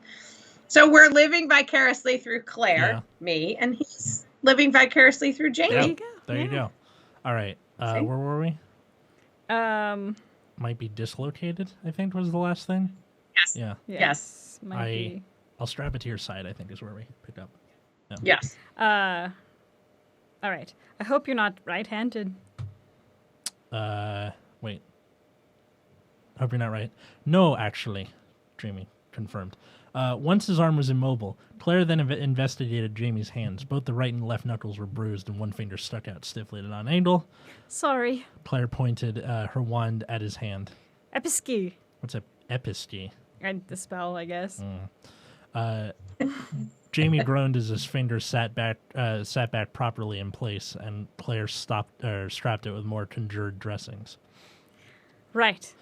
So we're living vicariously through Claire, me, and he's living vicariously through Jamie. There you go. There you go. All right. Where were we? Might be dislocated, I think was the last thing. Yes. Yeah. Yes. Might be. I'll strap it to your side, I think is where we picked up. Yeah. Yes. All right. I hope you're not right-handed. Wait. I hope you're not right. No, actually, Jamie confirmed. Once his arm was immobile, Claire then investigated Jamie's hands. Both the right and left knuckles were bruised, and one finger stuck out stiffly at an angle. Sorry. Claire pointed her wand at his hand. Episki. What's a episki? And the spell, I guess. Jamie groaned as his fingers sat back properly in place, and Claire strapped it with more conjured dressings. Right.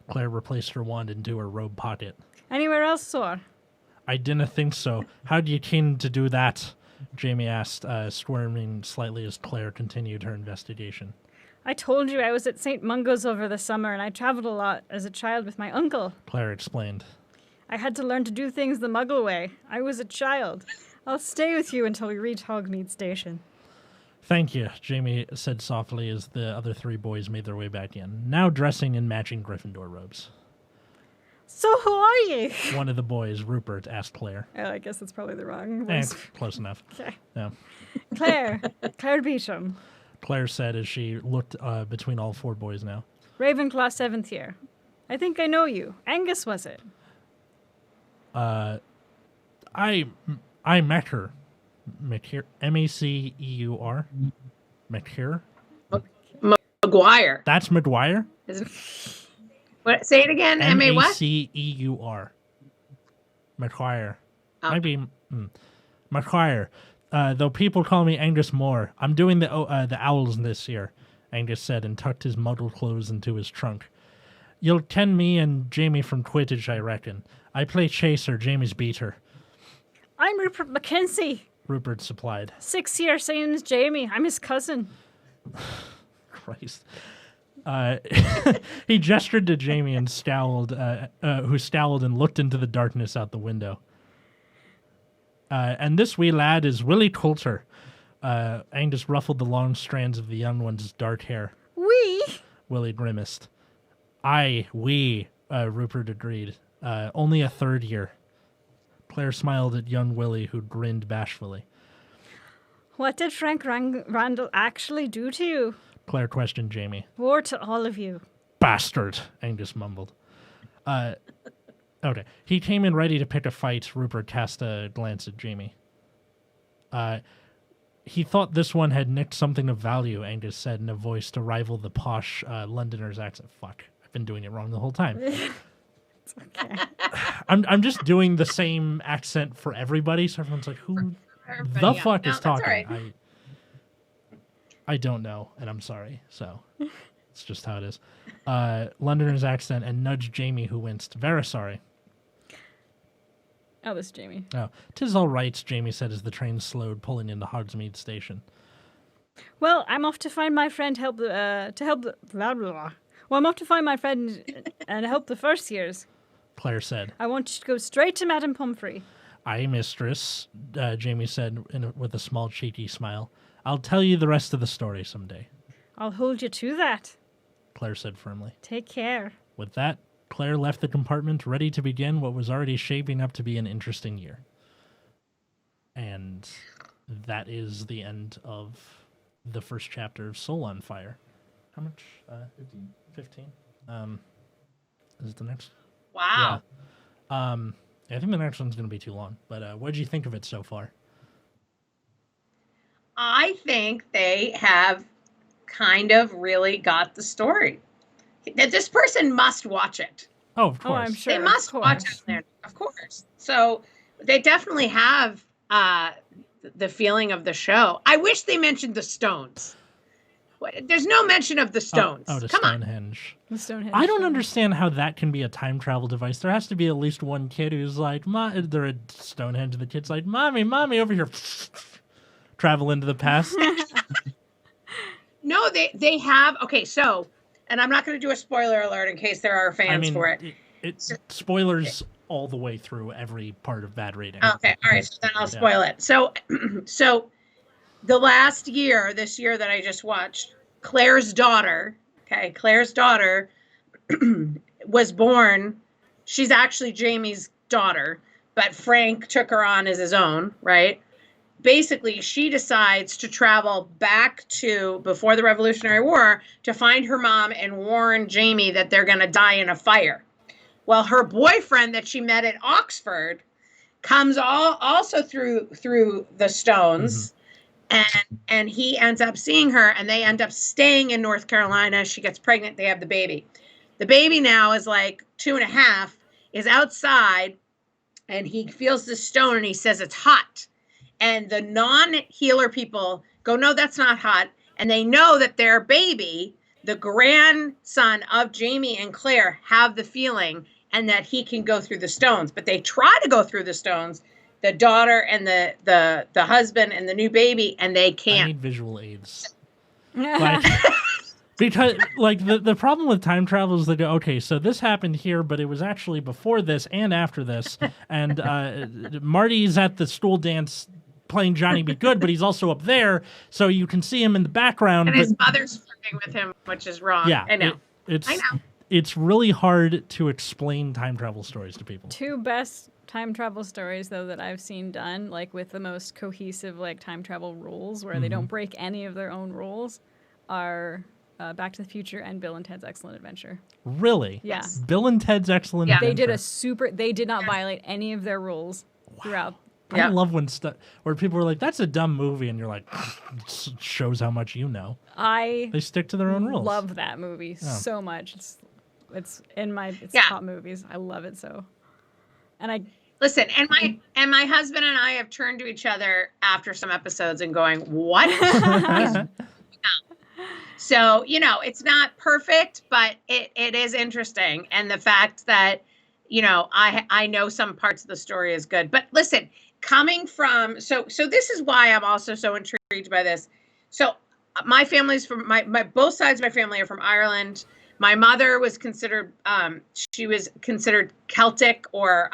Claire replaced her wand into her robe pocket. Anywhere else sore? I didn't think so. How do you keen to do that? Jamie asked, squirming slightly as Claire continued her investigation. I told you I was at St. Mungo's over the summer, and I traveled a lot as a child with my uncle. Claire explained. I had to learn to do things the Muggle way. I was a child. I'll stay with you until we reach Hogmeade Station. Thank you, Jamie said softly as the other 3 boys made their way back in, now dressing in matching Gryffindor robes. So who are you? One of the boys, Rupert, asked Claire. Oh, I guess that's probably the wrong voice. Close enough. Okay. Yeah. Claire Beecham. Claire said as she looked between all 4 boys now. Ravenclaw 7th year. I think I know you. Angus, was it? I met her. McCure. M-A-C-E-U-R. McCure. McGuire. That's McGuire? What? Say it again. M-A what? M-A-C-E-U-R. McGuire. Oh. Might be McGuire. Though people call me Angus Moore. I'm doing the Owls this year, Angus said, and tucked his muddled clothes into his trunk. You'll ken me and Jamie from Quidditch, I reckon. I play chaser, Jamie's beater. I'm Rupert Mackenzie. Rupert supplied. 6th year, same as Jamie. I'm his cousin. Christ. He gestured to Jamie and scowled, who scowled and looked into the darkness out the window. And this wee lad is Willie Coulter. Angus ruffled the long strands of the young one's dark hair. We? Willie grimaced. Rupert agreed. Only a 3rd year. Claire smiled at young Willie, who grinned bashfully. What did Frank Randall actually do to you? Claire questioned Jamie. War to all of you. Bastard, Angus mumbled. Okay. He came in ready to pick a fight. Rupert cast a glance at Jamie. He thought this one had nicked something of value, Angus said in a voice to rival the posh Londoner's accent. Fuck. I've been doing it wrong the whole time. It's okay. I'm just doing the same accent for everybody, so everyone's like, who the fuck is talking? Right. I don't know, and I'm sorry. So it's just how it is. Londoner's accent and nudged Jamie, who winced. Very sorry. Oh, this is Jamie. Oh, 'tis all right, Jamie said as the train slowed, pulling into Hogsmeade Station. Well, I'm off to find my friend blah, blah, blah. Well, I'm off to find my friend and help the first years. Claire said. I want you to go straight to Madame Pomfrey. Aye, mistress, Jamie said with a small cheeky smile. I'll tell you the rest of the story someday. I'll hold you to that. Claire said firmly. Take care. With that, Claire left the compartment ready to begin what was already shaping up to be an interesting year. And that is the end of the first chapter of Soul on Fire. How much? 15? Is it the next? Wow. Yeah. I think the next one's going to be too long. But what did you think of it so far? I think they have kind of really got the story. That this person must watch it. Oh, of course. Oh, I'm sure. They must watch Outlander, of course. So they definitely have the feeling of the show. I wish they mentioned the stones. There's no mention of the stones. Oh, the Come Stonehenge. The Stonehenge. I don't understand how that can be a time travel device. There has to be at least one kid who's like, they're at Stonehenge, and the kid's like, Mommy, over here. Travel into the past. No, they have. Okay, so, and I'm not going to do a spoiler alert in case there are fans for it. It's spoilers all the way through every part of Bad Rating. Okay, all right, so then I'll spoil it. So, the last year, this year that I just watched, Claire's daughter was born. She's actually Jamie's daughter, but Frank took her on as his own, right? Basically, she decides to travel back to before the Revolutionary War to find her mom and warn Jamie that they're going to die in a fire. Well, her boyfriend that she met at Oxford comes also through the stones, and he ends up seeing her, and they end up staying in North Carolina. She gets pregnant. They have the baby. The baby now is like 2.5, is outside, and he feels the stone, and he says it's hot. And the non-healer people go, no, that's not hot. And they know that their baby, the grandson of Jamie and Claire, have the feeling and that he can go through the stones. But they try to go through the stones, the daughter and the husband and the new baby, and they can't. I need visual aids. Because the problem with time travel is they go, okay, so this happened here, but it was actually before this and after this. And Marty's at the stool dance playing Johnny Be Good, but he's also up there, so you can see him in the background. And his mother's flirting with him, which is wrong. Yeah, I know. I know. It's really hard to explain time travel stories to people. Two best time travel stories, though, that I've seen done, like with the most cohesive time travel rules, where they don't break any of their own rules, are Back to the Future and Bill and Ted's Excellent Adventure. Really? Yeah. Bill and Ted's Excellent Adventure. They did not violate any of their rules throughout. I love when where people are like, that's a dumb movie, and you're like, shows how much you know. They stick to their own rules. Love that movie so much. It's in my top movies. I love it so. And I listen, and my husband and I have turned to each other after some episodes and going, what? So, it's not perfect, but it is interesting. And the fact that, I know some parts of the story is good. But listen, coming from, so this is why I'm also so intrigued by this. So my family's from, my both sides of my family are from Ireland. My mother was considered, she was considered Celtic, or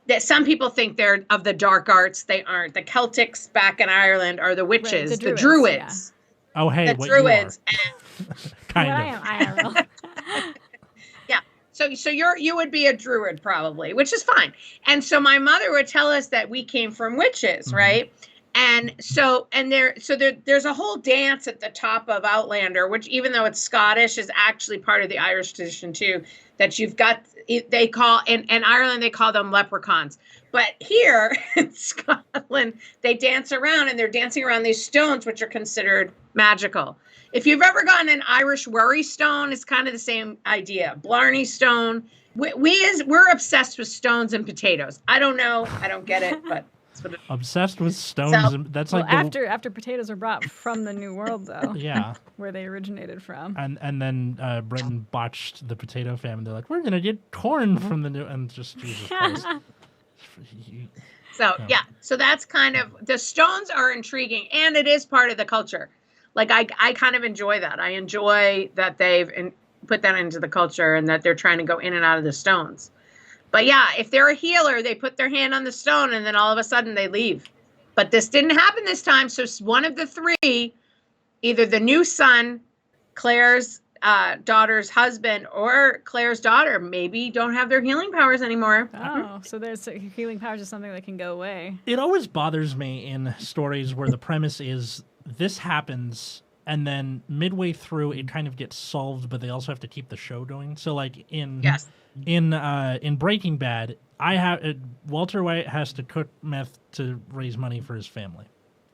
that some people think they're of the dark arts. They aren't. The Celtics back in Ireland are the witches, right, the Druids. Yeah. Oh, hey, the Druids. Kind of. I am IRL. Yeah. So you would be a Druid probably, which is fine. And so my mother would tell us that we came from witches, right? And there's a whole dance at the top of Outlander, which even though it's Scottish, is actually part of the Irish tradition too. That you've got, they call in Ireland they call them leprechauns, but here in Scotland they dance around, and they're dancing around these stones which are considered magical. If you've ever gotten an Irish worry stone, it's kind of the same idea. Blarney stone. We're obsessed with stones and potatoes. I don't know. I don't get it, but that's what it is. Obsessed with stones. That's like after potatoes are brought from the New World, though. Yeah. Where they originated from. And then Britain botched the potato famine. They're like, we're gonna get corn from the new, and just Jesus Christ. So that's kind of, the stones are intriguing, and it is part of the culture. Like I kind of enjoy that. I enjoy that they've put that into the culture, and that they're trying to go in and out of the stones. But yeah, if they're a healer, they put their hand on the stone, and then all of a sudden they leave. But this didn't happen this time. So one of the three, either the new son, Claire's daughter's husband or Claire's daughter maybe don't have their healing powers anymore. Oh, so there's healing powers is something that can go away. It always bothers me in stories where the premise is this happens, and then midway through it kind of gets solved, but they also have to keep the show going. So, like in Breaking Bad, Walter White has to cook meth to raise money for his family,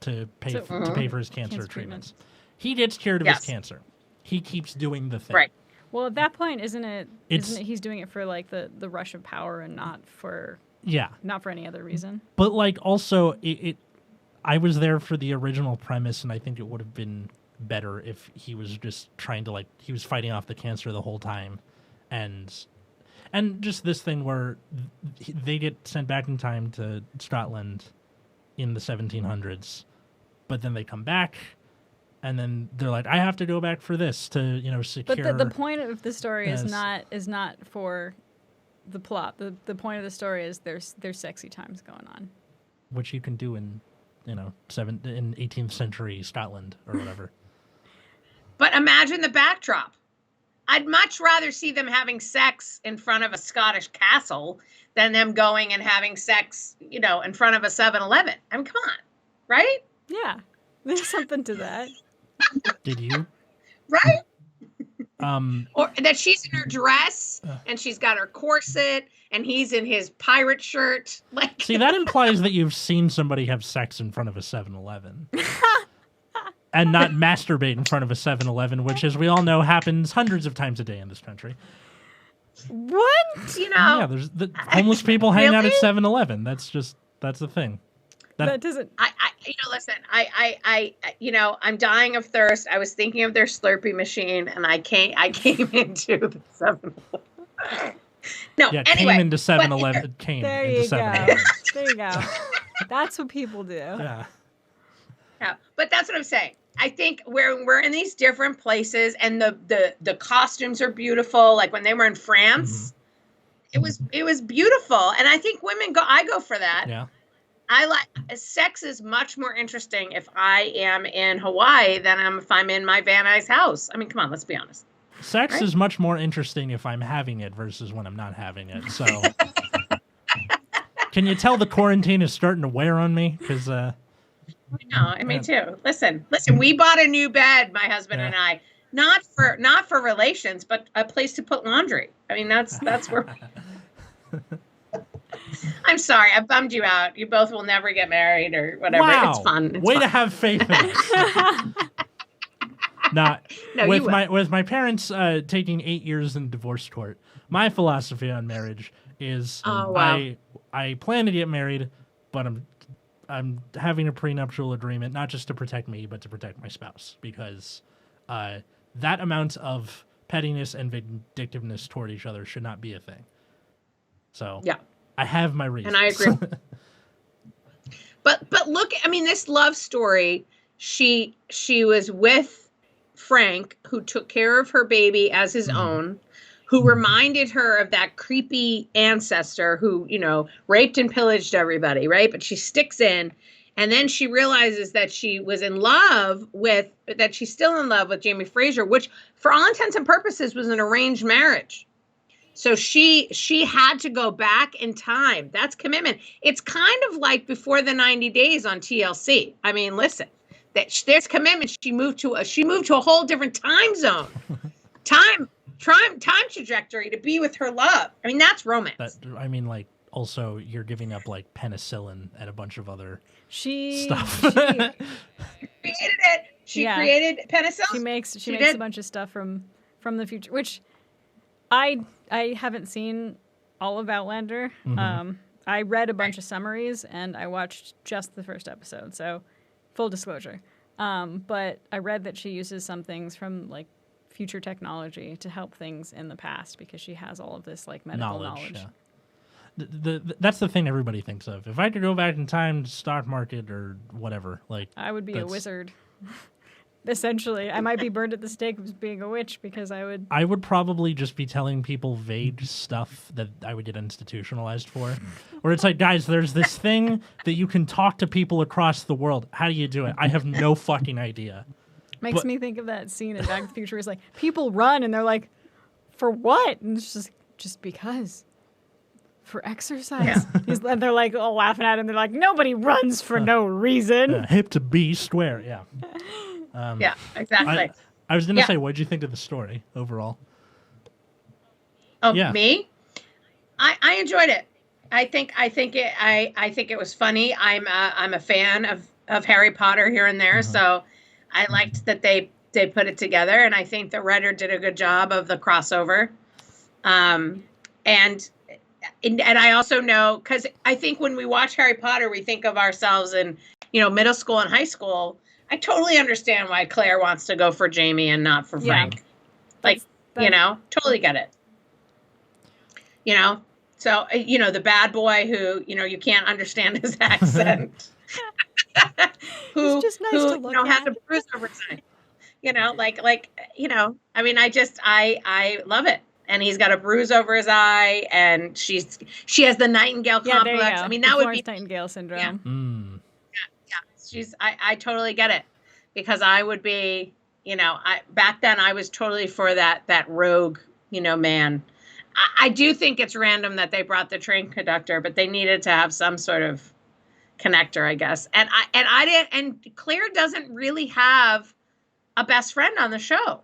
to pay for his cancer treatments. He gets cured of his cancer. He keeps doing the thing. Right. Well, at that point, isn't it he's doing it for like the rush of power and not for any other reason? But like also I was there for the original premise, and I think it would have been better if he was just trying to he was fighting off the cancer the whole time, and just this thing where they get sent back in time to Scotland in the 1700s, but then they come back. And then they're like, I have to go back for this to, secure. But the point of the story is not for the plot. The point of the story is there's sexy times going on, which you can do in 18th century Scotland or whatever. But imagine the backdrop. I'd much rather see them having sex in front of a Scottish castle than them going and having sex, in front of a 7-Eleven. I mean, come on, right? Yeah, there's something to that. Did you? Right? Or that she's in her dress and she's got her corset and he's in his pirate shirt. See, that implies that you've seen somebody have sex in front of a 7-Eleven. And not masturbate in front of a 7-Eleven, which, as we all know, happens hundreds of times a day in this country. What? Yeah, there's homeless people hang out at 7-Eleven. That's the thing. That doesn't. Listen. I'm dying of thirst. I was thinking of their Slurpee machine, and I came into the 7-Eleven. No, yeah, anyway, came into 7-Eleven. There you go. There you go. That's what people do. Yeah. Yeah, but that's what I'm saying. I think we're in these different places, and the costumes are beautiful. Like when they were in France, it was beautiful, and I think women I go for that. Yeah. Sex is much more interesting if I am in Hawaii than if I'm in my Van Nuys house. I mean, come on, let's be honest. Sex is much more interesting if I'm having it versus when I'm not having it. So, can you tell the quarantine is starting to wear on me? Because no, me too. Listen. We bought a new bed, my husband and I, not for relations, but a place to put laundry. I mean, that's where. I'm sorry, I bummed you out. You both will never get married or whatever. Wow. It's fun. Way to have faith in us. With my parents taking 8 years in divorce court, my philosophy on marriage is I plan to get married, but I'm having a prenuptial agreement not just to protect me, but to protect my spouse, because that amount of pettiness and vindictiveness toward each other should not be a thing. So yeah. I have my reasons. And I agree. But look, I mean, this love story, she was with Frank, who took care of her baby as his own, who reminded her of that creepy ancestor who, raped and pillaged everybody, right? But she sticks in, and then she realizes that she's still in love with Jamie Fraser, which for all intents and purposes was an arranged marriage. So she had to go back in time. That's commitment. It's kind of like Before the 90 Days on TLC. I mean, listen, there's commitment. She moved to a whole different time zone, time trajectory to be with her love. I mean, that's romance. Also you're giving up like penicillin and a bunch of other stuff. She created it. She created penicillin. She makes a bunch of stuff from the future, which I haven't seen all of Outlander. I read a bunch of summaries and I watched just the first episode. So, full disclosure. But I read that she uses some things from like future technology to help things in the past because she has all of this like medical knowledge. Yeah. That's the thing everybody thinks of. If I could go back in time to stock market or whatever, I would be a wizard. Essentially, I might be burned at the stake of being a witch because I would probably just be telling people vague stuff that I would get institutionalized for. Where it's like, guys, there's this thing that you can talk to people across the world. How do you do it? I have no fucking idea. Makes me think of that scene in Back to the Future where it's like, people run and they're like, for what? And it's just because. For exercise. Yeah. They're like all laughing at him. They're like, nobody runs for no reason. Hip to be square, yeah. Yeah, exactly. I was going to say, what did you think of the story overall? Oh, Yeah. me? I enjoyed it. I think it was funny. I'm a fan of Harry Potter here and there, so I liked that they put it together, and I think the writer did a good job of the crossover. And I also know, because I think when we watch Harry Potter, we think of ourselves in, middle school and high school. I totally understand why Claire wants to go for Jamie and not for Frank. Totally get it. So, the bad boy who, you can't understand his accent. who just nice to look has at. a bruise over his eye. I love it. And he's got a bruise over his eye, and she has the Nightingale complex. There you go. I mean, that would be Nightingale syndrome. Yeah. I totally get it, because I would be, back then I was totally for that rogue, man. I do think it's random that they brought the train conductor, but they needed to have some sort of connector, I guess. And Claire doesn't really have a best friend on the show.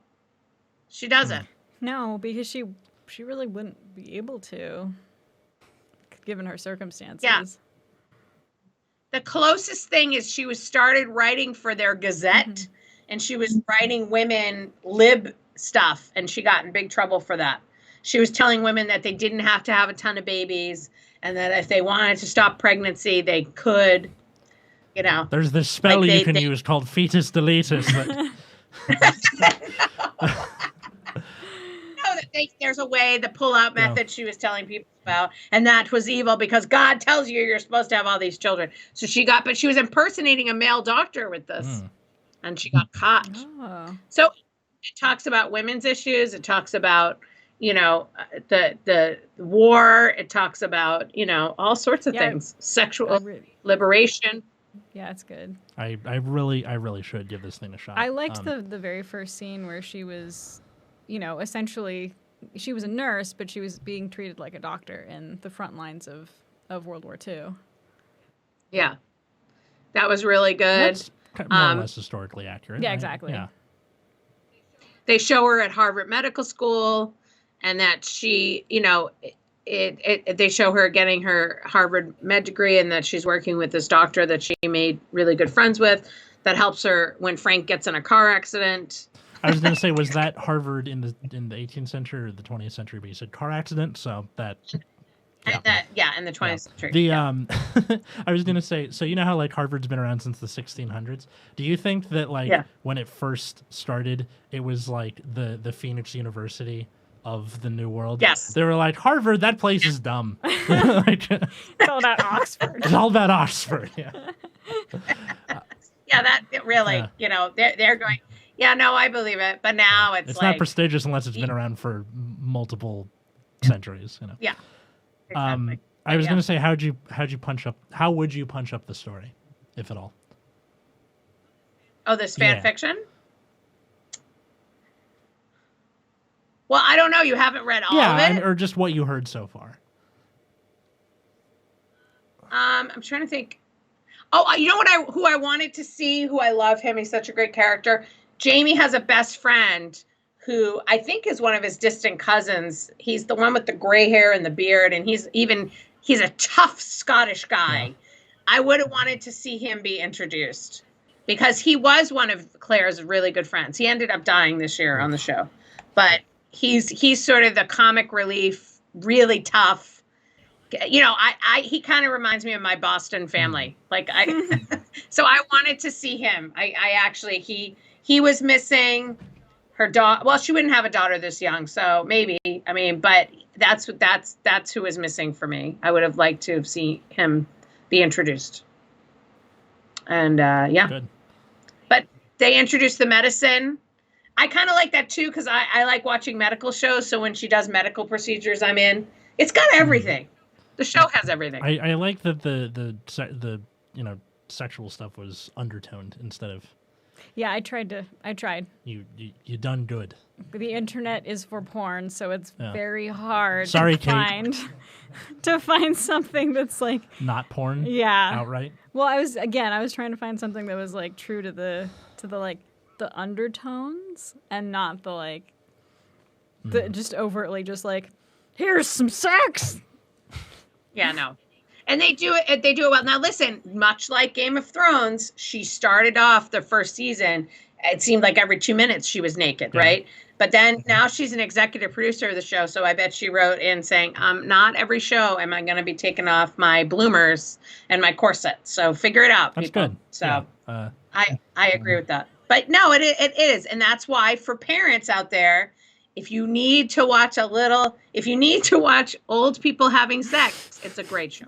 She doesn't. No, because she really wouldn't be able to, given her circumstances. Yeah. The closest thing is she was started writing for their Gazette, and she was writing women lib stuff, and she got in big trouble for that. She was telling women that they didn't have to have a ton of babies, and that if they wanted to stop pregnancy, they could. There's this spell you can use called fetus deletus. There's a way, the pull-out method she was telling people about, and that was evil because God tells you you're supposed to have all these children. So but she was impersonating a male doctor with this, and she got caught. Oh. So it talks about women's issues. It talks about, the war. It talks about, all sorts of things, sexual liberation. Yeah, it's good. I really should give this thing a shot. I liked the very first scene where she was, essentially, she was a nurse, but she was being treated like a doctor in the front lines of World War II. Yeah. That was really good. That's more or less historically accurate. Yeah, right? exactly. Yeah. They show her at Harvard Medical School, and that she, they show her getting her Harvard med degree, and that she's working with this doctor that she made really good friends with that helps her when Frank gets in a car accident. I was going to say, was that Harvard in the 18th century or the 20th century? But you said car accident, so that. Yeah. In the 20th century. I was going to say, so how like Harvard's been around since the 1600s. Do you think that when it first started, it was like the Phoenix University of the New World? Yes. They were like, Harvard, that place is dumb. It's all about Oxford. It's all about Oxford. Yeah. They're going. Yeah, no, I believe it. But now it's not prestigious unless it's been around for multiple centuries. Yeah. Exactly. I was going to say, how would you punch up the story, if at all? Oh, this fan fiction? Well, I don't know. You haven't read all of it? Or just what you heard so far. I'm trying to think. Oh, you know who I wanted to see, who I love him. He's such a great character. Jamie has a best friend who I think is one of his distant cousins. He's the one with the gray hair and the beard, and he's a tough Scottish guy. Yeah. I would have wanted to see him be introduced because he was one of Claire's really good friends. He ended up dying this year on the show, but he's sort of the comic relief, really tough. He kind of reminds me of my Boston family. So I wanted to see him. He was missing her daughter. Well, she wouldn't have a daughter this young, so maybe. I mean, but that's who was missing for me. I would have liked to see him be introduced. And Good. But they introduced the medicine. I kind of like that too because I like watching medical shows. So when she does medical procedures, I'm in. It's got everything. The show has everything. I like that the sexual stuff was undertoned instead of. Yeah, I tried. You done good. The internet is for porn, so it's Yeah. very hard Sorry, to Kate. find to find something that's like Not porn. yeah. Outright. Well, I was trying to find something that was like true to the like the undertones and not the like the just overtly just like here's some sex. Yeah, no. And they do it well. Now listen, much like Game of Thrones, she started off the first season, it seemed like every 2 minutes she was naked, Yeah. right? But then now she's an executive producer of the show, so I bet she wrote in saying, not every show am I going to be taking off my bloomers and my corset. So figure it out, That's people. good. So Yeah. I agree with that. But no, it is, and that's why for parents out there, if you need to watch old people having sex, it's a great show.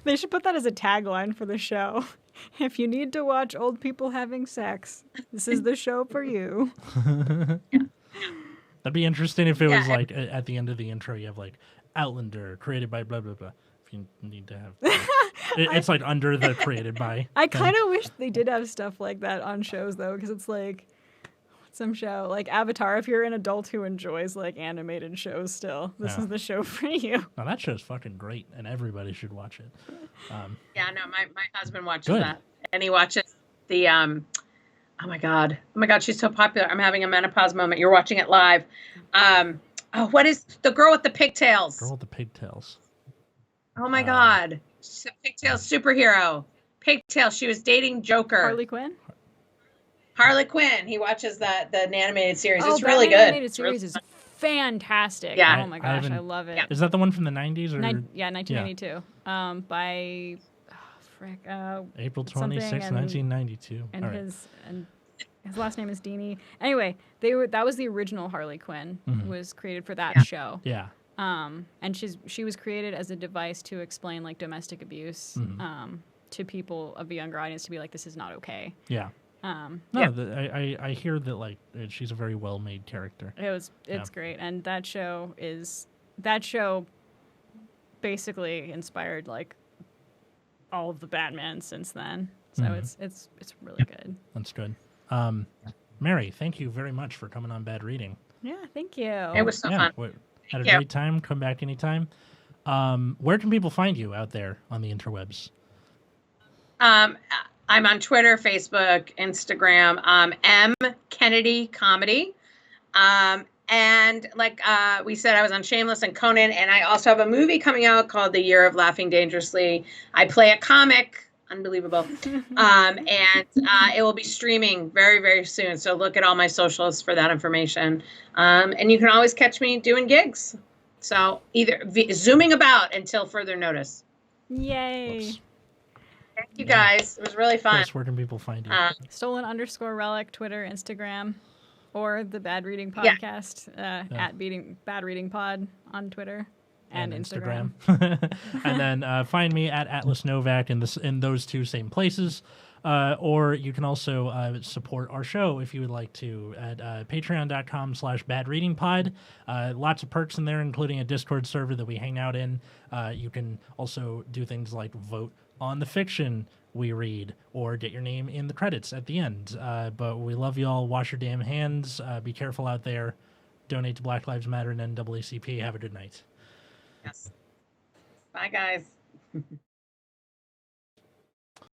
They should put that as a tagline for the show. If you need to watch old people having sex, this is the show for you. That'd be interesting if it was like at the end of the intro you have like Outlander created by blah blah blah. If you need to have, it's like under the created by. I kind of wish they did have stuff like that on shows though, because it's like some show like Avatar. If you're an adult who enjoys like animated shows, still this is the show for you. Now that show's fucking great, and everybody should watch it. Yeah, no, my husband watches Good. that, and he watches the oh my god, she's so popular. I'm having a menopause moment. You're watching it live. What is the girl with the pigtails? Girl with the pigtails. Oh my god, she's a pigtails superhero. Pigtails. She was dating Joker. Harley Quinn. He watches the animated series. It's really good. The animated series is fantastic. Yeah. Oh my gosh, I love it. Yeah. Is that the one from the 90s or 1992. By April something 26, and- 1992. and All right. his last name is Dini. Anyway, that was the original Harley Quinn was created for that show. Yeah. And she was created as a device to explain like domestic abuse to people of a younger audience to be like, this is not okay. Yeah. I hear that like she's a very well made character. It's great, and that show basically inspired like all of the Batman since then. So it's really good. That's good. Mary, thank you very much for coming on Bad Reading. Yeah, thank you. It was so fun. Had a great time. Come back anytime. Where can people find you out there on the interwebs? I'm on Twitter, Facebook, Instagram, M Kennedy Comedy. And like we said, I was on Shameless and Conan, and I also have a movie coming out called The Year of Laughing Dangerously. I play a comic, unbelievable, and it will be streaming very, very soon. So look at all my socials for that information. And you can always catch me doing gigs. So either zooming about until further notice. Yay. Whoops. Thank you guys. It was really fun. Chris, where can people find you? Stolen_relic, Twitter, Instagram, or the Bad Reading Podcast at Bad Reading Pod on Twitter and Instagram. And then find me at Atlas Novak in those two same places. Or you can also support our show if you would like to at patreon.com/badreadingpod. Lots of perks in there, including a Discord server that we hang out in. You can also do things like vote on the fiction we read or get your name in the credits at the end. But we love you all. Wash your damn hands. Be careful out there. Donate to Black Lives Matter and NAACP. Have a good night. Yes. Bye, guys.